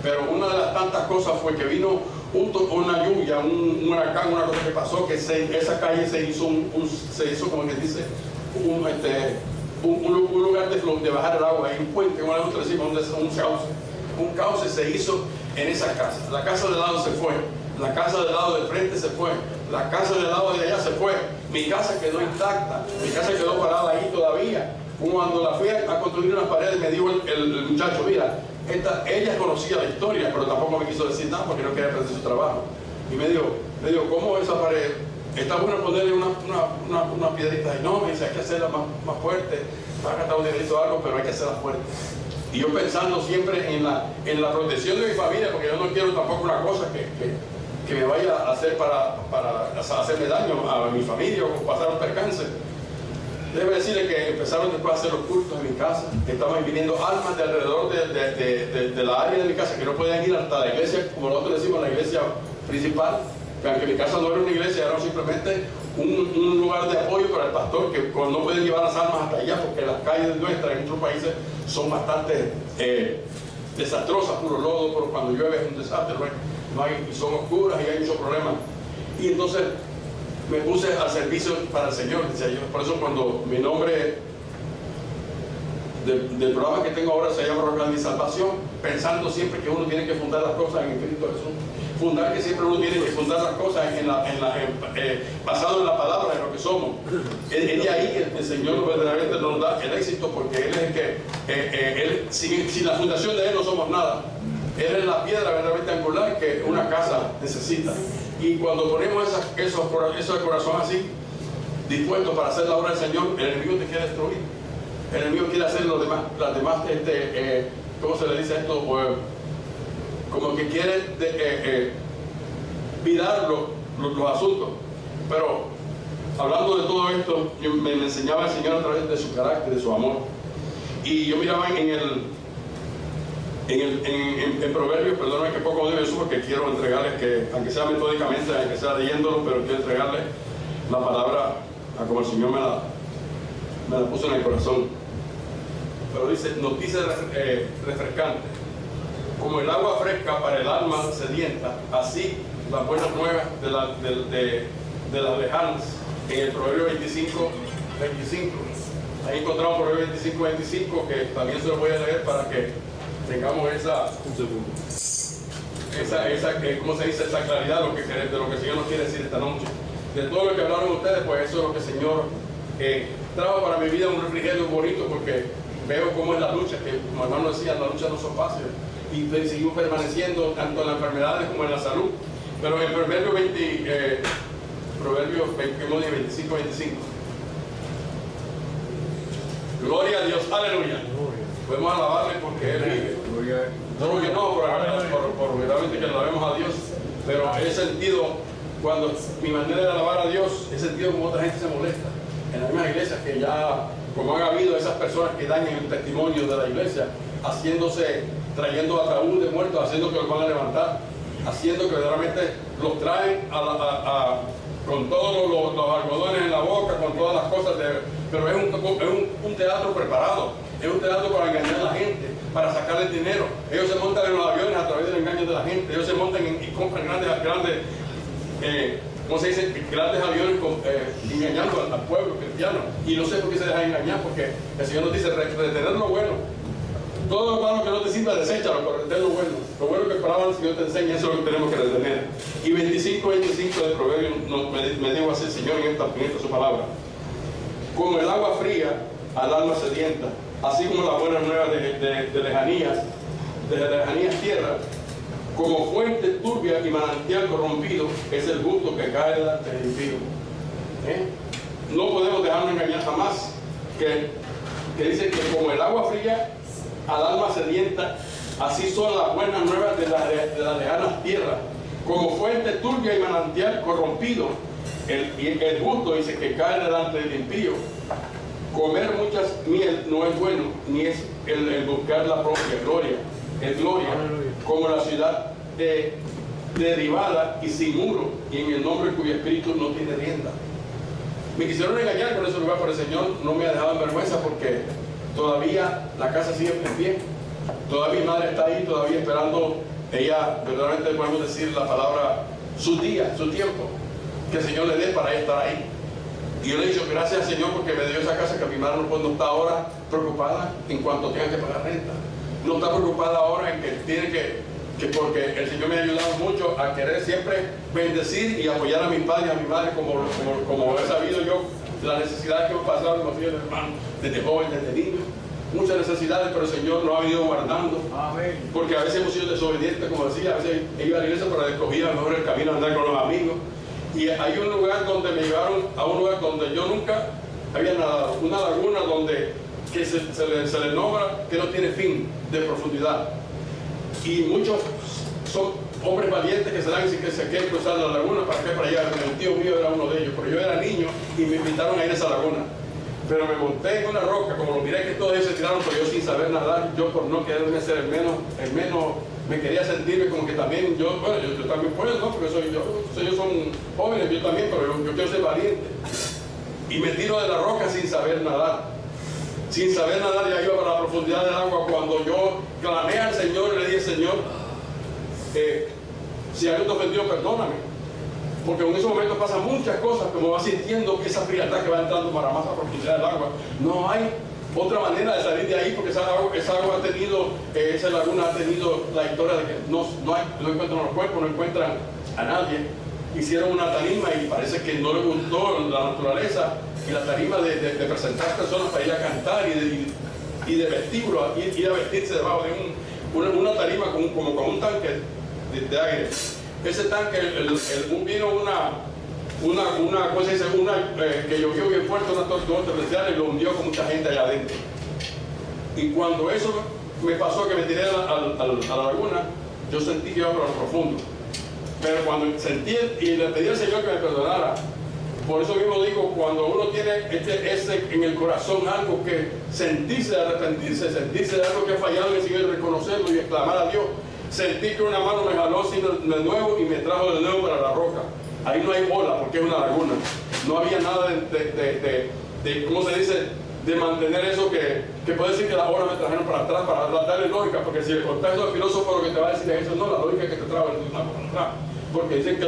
Pero una de las tantas cosas fue que vino una lluvia, un huracán, una cosa que pasó, que esa calle se hizo como que dice un lugar de bajar el agua, hay un puente, como nosotros decimos, un cauce se hizo en esa casa. La casa del lado se fue, la casa del lado del frente se fue, la casa del lado de allá se fue. Mi casa quedó intacta, mi casa quedó parada ahí todavía. Cuando la fui a construir unas paredes, me dijo el muchacho, mira, ella conocía la historia, pero tampoco me quiso decir nada porque no quería perder su trabajo. Y me dijo, ¿cómo esa pared? Está bueno ponerle una piedrita. Y no, me dice, hay que hacerla más fuerte. Va a gastar un dinerito o algo, pero hay que hacerla fuerte. Y yo pensando siempre en la protección de mi familia, porque yo no quiero tampoco una cosa que me vaya a hacer para hacerme daño a mi familia o pasar un percance. Debo decirle que empezaron después a hacer los cultos en mi casa, que estaban viniendo almas de alrededor de la área de mi casa, que no podían ir hasta la iglesia, como nosotros decimos, la iglesia principal, que aunque mi casa no era una iglesia, era simplemente un lugar de apoyo para el pastor, que no pueden llevar las almas hasta allá, porque las calles nuestras en otros países son bastante desastrosas, puro lodo, pero cuando llueve es un desastre, son oscuras y hay muchos problemas. Y entonces me puse al servicio para el Señor, decía yo. Por eso cuando mi nombre del programa que tengo ahora se llama Roca de mi Salvación, pensando siempre que uno tiene que fundar las cosas en Cristo Jesús. Fundar que siempre uno tiene que fundar las cosas basado en la palabra, en lo que somos. Es de ahí que el Señor verdaderamente nos da el éxito, porque Él es el que, sin la fundación de Él no somos nada. Él es la piedra verdaderamente angular que una casa necesita. Y cuando ponemos esos corazón así, dispuestos para hacer la obra del Señor, el enemigo te quiere destruir. El enemigo quiere hacer las demás ¿cómo se le dice esto? Como que quiere virar los asuntos. Pero hablando de todo esto, me enseñaba el Señor a través de su carácter, de su amor. Y yo miraba en Proverbios, perdóname que poco de eso, porque quiero entregarles, que aunque sea metódicamente, aunque sea leyéndolo, pero quiero entregarles la palabra a como el Señor me la puso en el corazón. Pero dice, noticia refrescante: como el agua fresca para el alma sedienta, así las buenas nuevas de las lejanas. En el Proverbio 25. Ahí encontramos Proverbio 25, que también se lo voy a leer para que tengamos ¿cómo se dice? Esa claridad de lo que el Señor nos quiere decir esta noche. De todo lo que hablaron ustedes, pues eso es lo que el Señor trajo para mi vida, un refrigerio bonito, porque veo cómo es la lucha, que como hermano decía, las luchas no son fáciles, y seguimos permaneciendo tanto en las enfermedades como en la salud. Pero en Proverbio 25. Gloria a Dios, aleluya. Podemos alabarle porque Él vive. No, por realmente que alabemos a Dios, pero he sentido, cuando mi manera de alabar a Dios, he sentido como otra gente se molesta en las mismas iglesias, que ya, como han habido esas personas que dañan el testimonio de la iglesia, trayendo ataúd de muertos, haciendo que los van a levantar, haciendo que verdaderamente los traen con todos los algodones en la boca, con todas las cosas, pero es un teatro preparado, es un teatro para engañar a la gente, para sacarle dinero. Ellos se montan en los aviones a través del engaño de la gente, ellos se montan y compran grandes ¿cómo se dice? Grandes aviones engañando al pueblo cristiano, y no sé por qué se deja engañar, porque el Señor nos dice retener lo bueno. Todo lo malo que no te sirva, deséchalo, pero retén lo bueno. Lo bueno que palabra el Señor te enseña, eso es lo que tenemos que retener. Y 25 de Proverbios me dijo así el Señor en esta su palabra: como el agua fría al alma sedienta, así como las buenas nuevas de lejanías tierra, como fuente turbia y manantial corrompido, es el justo que cae delante del impío. No podemos dejarnos engañar jamás, que dice que como el agua fría al alma sedienta, así son las buenas nuevas de las lejanas tierras, como fuente turbia y manantial corrompido, el justo dice que cae delante del impío. Comer muchas miel no es bueno, ni es el buscar la propia gloria. Es gloria, como la ciudad derribada y sin muro, y en el nombre cuyo espíritu no tiene rienda. Me quisieron engañar con ese lugar, pero el Señor no me ha dejado en vergüenza, porque todavía la casa sigue en pie. Todavía mi madre está ahí, todavía esperando. Ella, verdaderamente podemos decir la palabra, su día, su tiempo, que el Señor le dé para ella estar ahí. Y yo le he dicho gracias al Señor porque me dio esa casa, que mi madre no está ahora preocupada en cuanto tenga que pagar renta. No está preocupada ahora en que tiene que porque el Señor me ha ayudado mucho a querer siempre bendecir y apoyar a mis padres y a mi madre como he sabido yo las necesidades que hemos pasado, como decía el hermano, desde joven, desde niño. Muchas necesidades, pero el Señor nos ha venido guardando. Amén. Porque a veces hemos sido desobedientes, como decía, a veces iba a la iglesia, pero escogía mejor el camino de andar con los amigos. Y hay un lugar donde me llevaron, a un lugar donde yo nunca había nadado, una laguna donde que se le nombra que no tiene fin de profundidad. Y muchos son hombres valientes que se dan y que se quieren cruzar la laguna para que para allá. El tío mío era uno de ellos, pero yo era niño y me invitaron a ir a esa laguna. Pero me monté en una roca, como lo miré que todos ellos se tiraron, pero yo sin saber nadar, yo por no quererme ser el menos, me quería sentirme como que también yo también puedo, ¿no? Porque ellos son jóvenes, yo también, pero yo quiero ser valiente. Y me tiro de la roca sin saber nadar. Sin saber nadar, ya iba para la profundidad del agua. Cuando yo clamé al Señor y le dije, Señor, si alguien te ofendió, perdóname. Porque en ese momento pasan muchas cosas, como vas sintiendo que esa frialdad que va entrando para más a profundidad del agua. No hay otra manera de salir de ahí, porque esa agua ha tenido, esa laguna ha tenido la historia de que no encuentran los cuerpos, no encuentran a nadie. Hicieron una tarima y parece que no les gustó la naturaleza y la tarima de presentar personas para ir a cantar y de vestíbulo, ir a vestirse debajo de una tarima como con un tanque de aire. Ese tanque, vino una cosa que llovió bien fuerte, una tormenta torrencial y lo hundió con mucha gente allá adentro. Y cuando eso me pasó, que me tiré a la laguna, yo sentí que iba por lo profundo. Pero cuando sentí y le pedí al Señor que me perdonara, por eso mismo digo, cuando uno tiene en el corazón algo que sentirse de arrepentirse, sentirse de algo que ha fallado en el Señor, reconocerlo y exclamar a Dios. Sentí que una mano me jaló así de nuevo y me trajo de nuevo para la roca. Ahí no hay ola porque es una laguna. No había nada de ¿cómo se dice? De mantener eso que puede decir que las olas me trajeron para atrás para darle lógica, porque si le contás eso al filósofo, lo que te va a decir es eso, no, la lógica es que te trajo para atrás. Porque dicen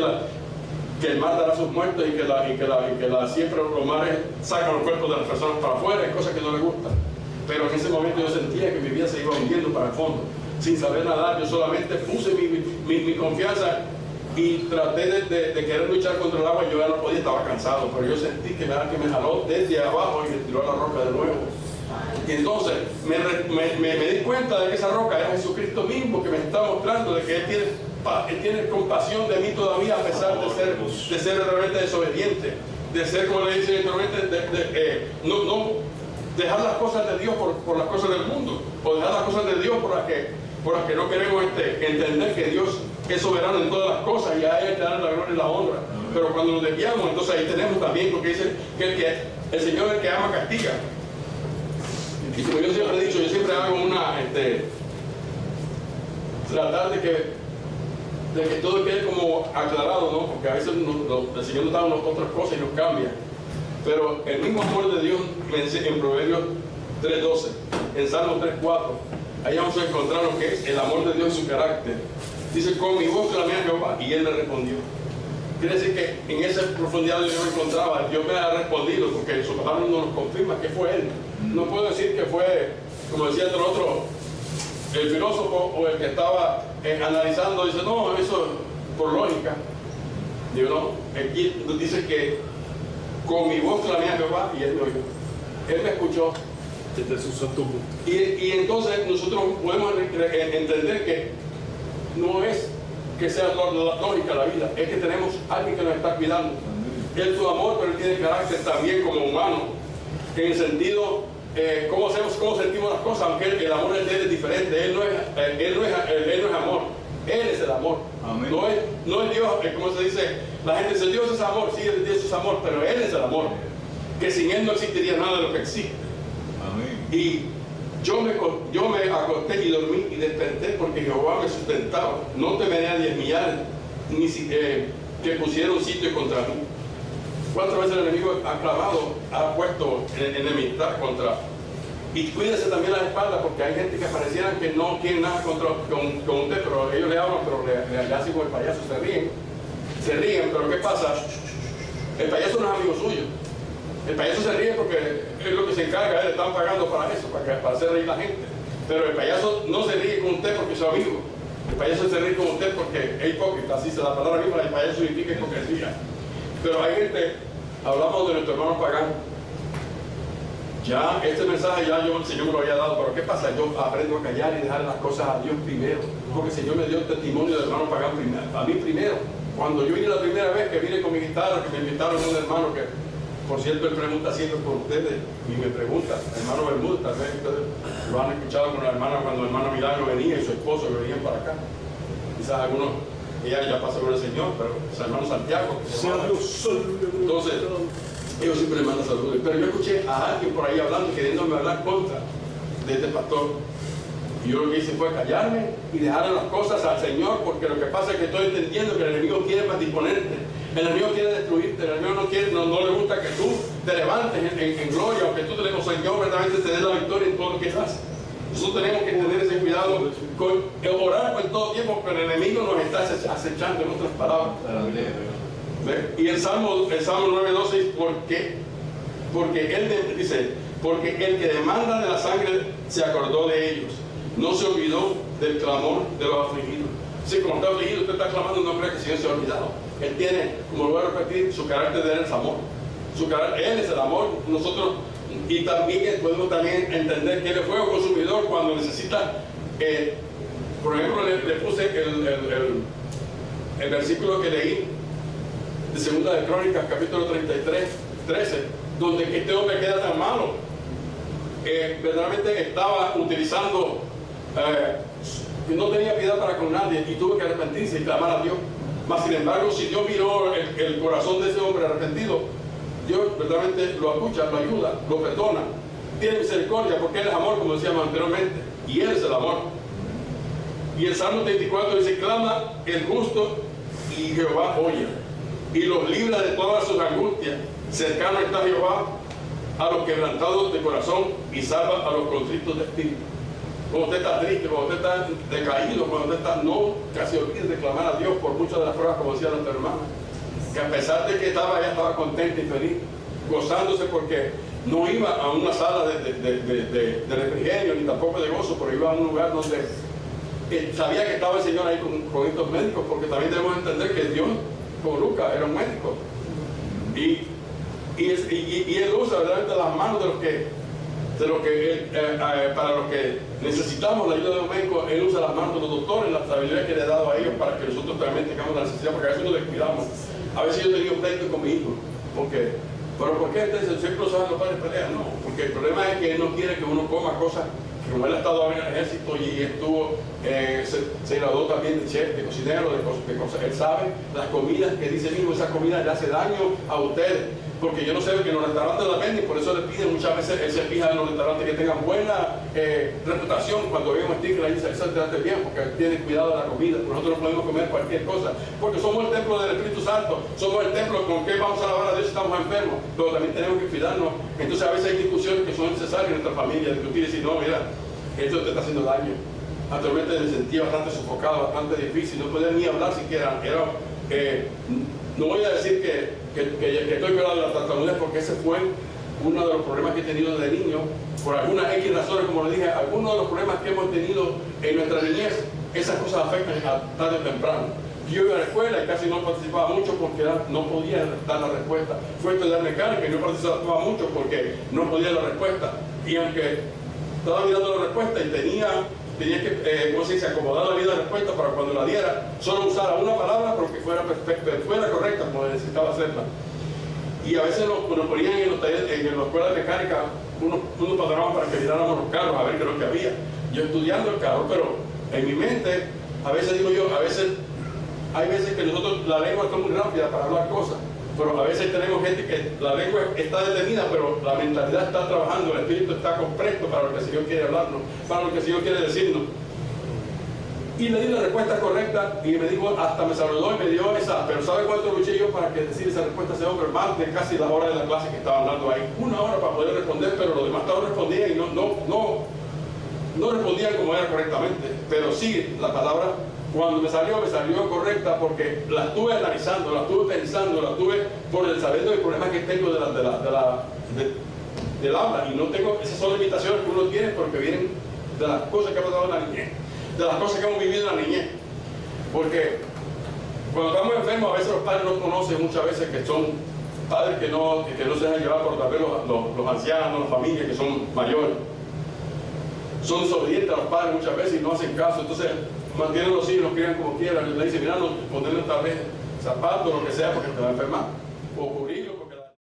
que el mar dará sus muertos y que siempre los mares sacan los cuerpos de las personas para afuera, es cosas que no les gustan. Pero en ese momento yo sentía que mi vida se iba hundiendo para el fondo. Sin saber nadar, yo solamente puse mi confianza y traté de querer luchar contra el agua. Yo ya no podía, estaba cansado, pero yo sentí que me jaló desde abajo y me tiró a la roca de nuevo. Y entonces me di cuenta de que esa roca era Jesucristo mismo, que me está mostrando de que Él tiene compasión de mí todavía, a pesar de ser realmente desobediente, de ser, como le dice anteriormente, no dejar las cosas de Dios por las cosas del mundo, o dejar las cosas de Dios por las que no queremos entender que Dios es soberano en todas las cosas y a Él le dan la gloria y la honra. Pero cuando nos desviamos, entonces ahí tenemos también, porque dice que el Señor el que ama castiga. Y como yo siempre he dicho, yo siempre hago tratar de que todo quede como aclarado, ¿no? Porque a veces el Señor nos da otras cosas y nos cambia. Pero el mismo amor de Dios en Proverbios 3:12, en Salmo 3:4, ahí vamos a encontrar lo que es el amor de Dios en su carácter. Dice, con mi voz clamé a Jehová y Él me respondió. Quiere decir que en esa profundidad yo me encontraba, Dios me ha respondido, porque su palabra nos confirma que fue Él. No puedo decir que fue, como decía el otro, el filósofo o el que estaba analizando, dice, no, eso por lógica. Digo, no, aquí dice que con mi voz clamé a Jehová y Él me oyó. Él me escuchó. Y entonces nosotros podemos entender que no es que sea lógica la vida, es que tenemos a alguien que nos está cuidando. Él es su amor, pero Él tiene carácter también como humano, en el sentido, cómo sentimos las cosas, aunque el amor de Él es diferente. Él no es amor, Él es el amor. Amén. No es Dios, como se dice, la gente dice Dios es amor, sí, Dios es amor, pero Él es el amor, que sin Él no existiría nada de lo que existe. Amén. Y yo me acosté y dormí y desperté porque Jehová me sustentaba. No temeré a 10 millares, ni que pusieron sitio contra mí. ¿Cuántas veces el enemigo ha puesto enemistad contra? Y cuídese también las espaldas, porque hay gente que parecieran que no tienen nada con usted, pero ellos le hablan, pero le hacen con el payaso, se ríen, pero ¿qué pasa? El payaso no es amigo suyo. El payaso se ríe porque es lo que se encarga, le están pagando para eso, para hacer reír a la gente. Pero el payaso no se ríe con usted porque es su amigo. El payaso se ríe con usted porque es hipócrita, así se la palabra misma, el payaso significa hipocresía. Pero hay gente, hablamos de nuestro hermano pagano, Ya este mensaje ya el Señor me lo había dado, pero ¿qué pasa? Yo aprendo a callar y dejar las cosas a Dios primero, porque el Señor me dio el testimonio del hermano Pagán primero, a mí primero. Cuando yo vine la primera vez que vine con mi guitarra, que me invitaron un hermano que, por cierto, él pregunta siempre por ustedes, y me pregunta, hermano Bermúdez, tal vez ustedes lo han escuchado con la hermana cuando el hermano Milagro venía y su esposo que venían para acá. Quizás algunos, ella ya pasó con el Señor, pero su hermano Santiago. Entonces, ellos siempre le mandan saludos. Pero yo escuché a alguien por ahí hablando, queriéndome hablar contra de este pastor. Y yo lo que hice fue callarme y dejarle las cosas al Señor, porque lo que pasa es que estoy entendiendo que el enemigo quiere disponerte, el enemigo quiere destruirte, el enemigo no le gusta que tú te levantes en gloria, o que tú el Señor verdaderamente te dé la victoria en todo lo que haces. Nosotros tenemos que tener ese cuidado con orar en todo tiempo, porque el enemigo nos está acechando, en otras palabras. Y el Salmo 9:12, ¿por qué? Porque él dice, porque el que demanda de la sangre se acordó de ellos, no se olvidó del clamor de los afligidos. Si como está afligido, usted está clamando, no cree que el Señor se ha olvidado. Él tiene, como lo voy a repetir, su carácter de él es amor. Él es el amor. Nosotros, y también podemos también entender que él es fuego consumidor cuando necesita. Por ejemplo, le puse el versículo que leí de Segunda de Crónicas, capítulo 33, 13, donde este hombre queda tan malo, verdaderamente estaba utilizando, no tenía piedad para con nadie y tuvo que arrepentirse y clamar a Dios. Mas sin embargo, si Dios miró el corazón de ese hombre arrepentido, Dios verdaderamente lo escucha, lo ayuda, lo perdona, tiene misericordia, porque Él es amor, como decíamos anteriormente, y Él es el amor. Y el Salmo 34 dice, clama el justo y Jehová oye, y los libra de todas sus angustias. Cercano está Jehová a los quebrantados de corazón y salva a los contritos de espíritu. Cuando usted está triste, cuando usted está decaído, cuando usted está, no casi olvide de clamar a Dios por muchas de las pruebas, como decía nuestra hermana, que a pesar de que ella estaba contenta y feliz, gozándose, porque no iba a una sala de refrigerio ni tampoco de gozo, pero iba a un lugar donde sabía que estaba el Señor ahí con estos médicos, porque también debemos entender que Dios, como Lucas, era un médico, y Él usa verdaderamente las manos para los que necesitamos la ayuda de un médico. Él usa las manos de los doctores, la sabiduría que le he dado a ellos para que nosotros también tengamos la necesidad, porque a veces nos descuidamos. A veces yo he tenido pleito con mi hijo, pero ¿por qué entonces siempre lo saben los padres pelean? No, porque el problema es que él no quiere que uno coma cosas, que como él ha estado en el ejército y estuvo, se graduó también de chef, de cocinero, de cosas. Él sabe las comidas que dice, mismo esa comida le hace daño a ustedes. Porque yo no sé que en los restaurantes la venden, por eso le piden muchas veces, él se fija en los restaurantes que tengan buena reputación. Cuando ve un sticker ahí dice, eso te bien, porque tiene cuidado de la comida. Nosotros no podemos comer cualquier cosa, porque somos el templo del Espíritu Santo, somos el templo con que vamos a alabar a Dios si estamos enfermos, pero también tenemos que cuidarnos. Entonces a veces hay discusiones que son necesarias en nuestra familia, discutir y decir, no, mira, esto te está haciendo daño. Actualmente me sentía bastante sofocado, bastante difícil, no podía ni hablar siquiera. No voy a decir que estoy violado de la tartamudez, porque ese fue uno de los problemas que he tenido de niño. Por algunas X razones, como le dije, algunos de los problemas que hemos tenido en nuestra niñez, esas cosas afectan tarde o temprano. Yo iba a la escuela y casi no participaba mucho porque no podía dar la respuesta. Fue a estudiar mecánica y no participaba mucho porque no podía dar la respuesta. Y aunque estaba mirando la respuesta y tenía que, ¿cómo se dice?, acomodar la vida de respuesta para cuando la diera, solo usara una palabra, pero que fuera perfecta, fuera correcta como necesitaba hacerla. Y a veces nos ponían en los talleres, en la escuela de mecánica, unos patronaban para que miráramos los carros, a ver qué es lo que había. Yo estudiando el carro, pero en mi mente, a veces digo yo, hay veces que nosotros, la lengua está muy rápida para hablar cosas, pero a veces tenemos gente que la lengua está detenida, pero la mentalidad está trabajando, el espíritu está presto para lo que el Señor quiere hablarnos, para lo que el Señor quiere decirnos. Y le di la respuesta correcta y me dijo, hasta me saludó y me dio esa, pero ¿sabe cuánto luché yo para que decir esa respuesta a ese hombre? Más de casi la hora de la clase que estaba hablando ahí. 1 hora para poder responder, pero los demás todos respondían y no respondían como era correctamente. Pero sí, la palabra, cuando me salió correcta porque la estuve analizando, la estuve pensando, la estuve por el sabiendo del problema que tengo del habla. Y no tengo, esas son limitaciones que uno tiene porque vienen de las cosas que ha pasado en la niñez, de las cosas que hemos vivido en la niñez. Porque cuando estamos enfermos, a veces los padres no conocen muchas veces que son padres que no se dejan llevar por tal vez los ancianos, las familias que son mayores. Son desobedientes a los padres muchas veces y no hacen caso. Entonces mantienen los hijos, los crían como quieran. Le dicen, mira, no, ponerle tal vez zapatos, lo que sea, porque te va a enfermar. O cubrir.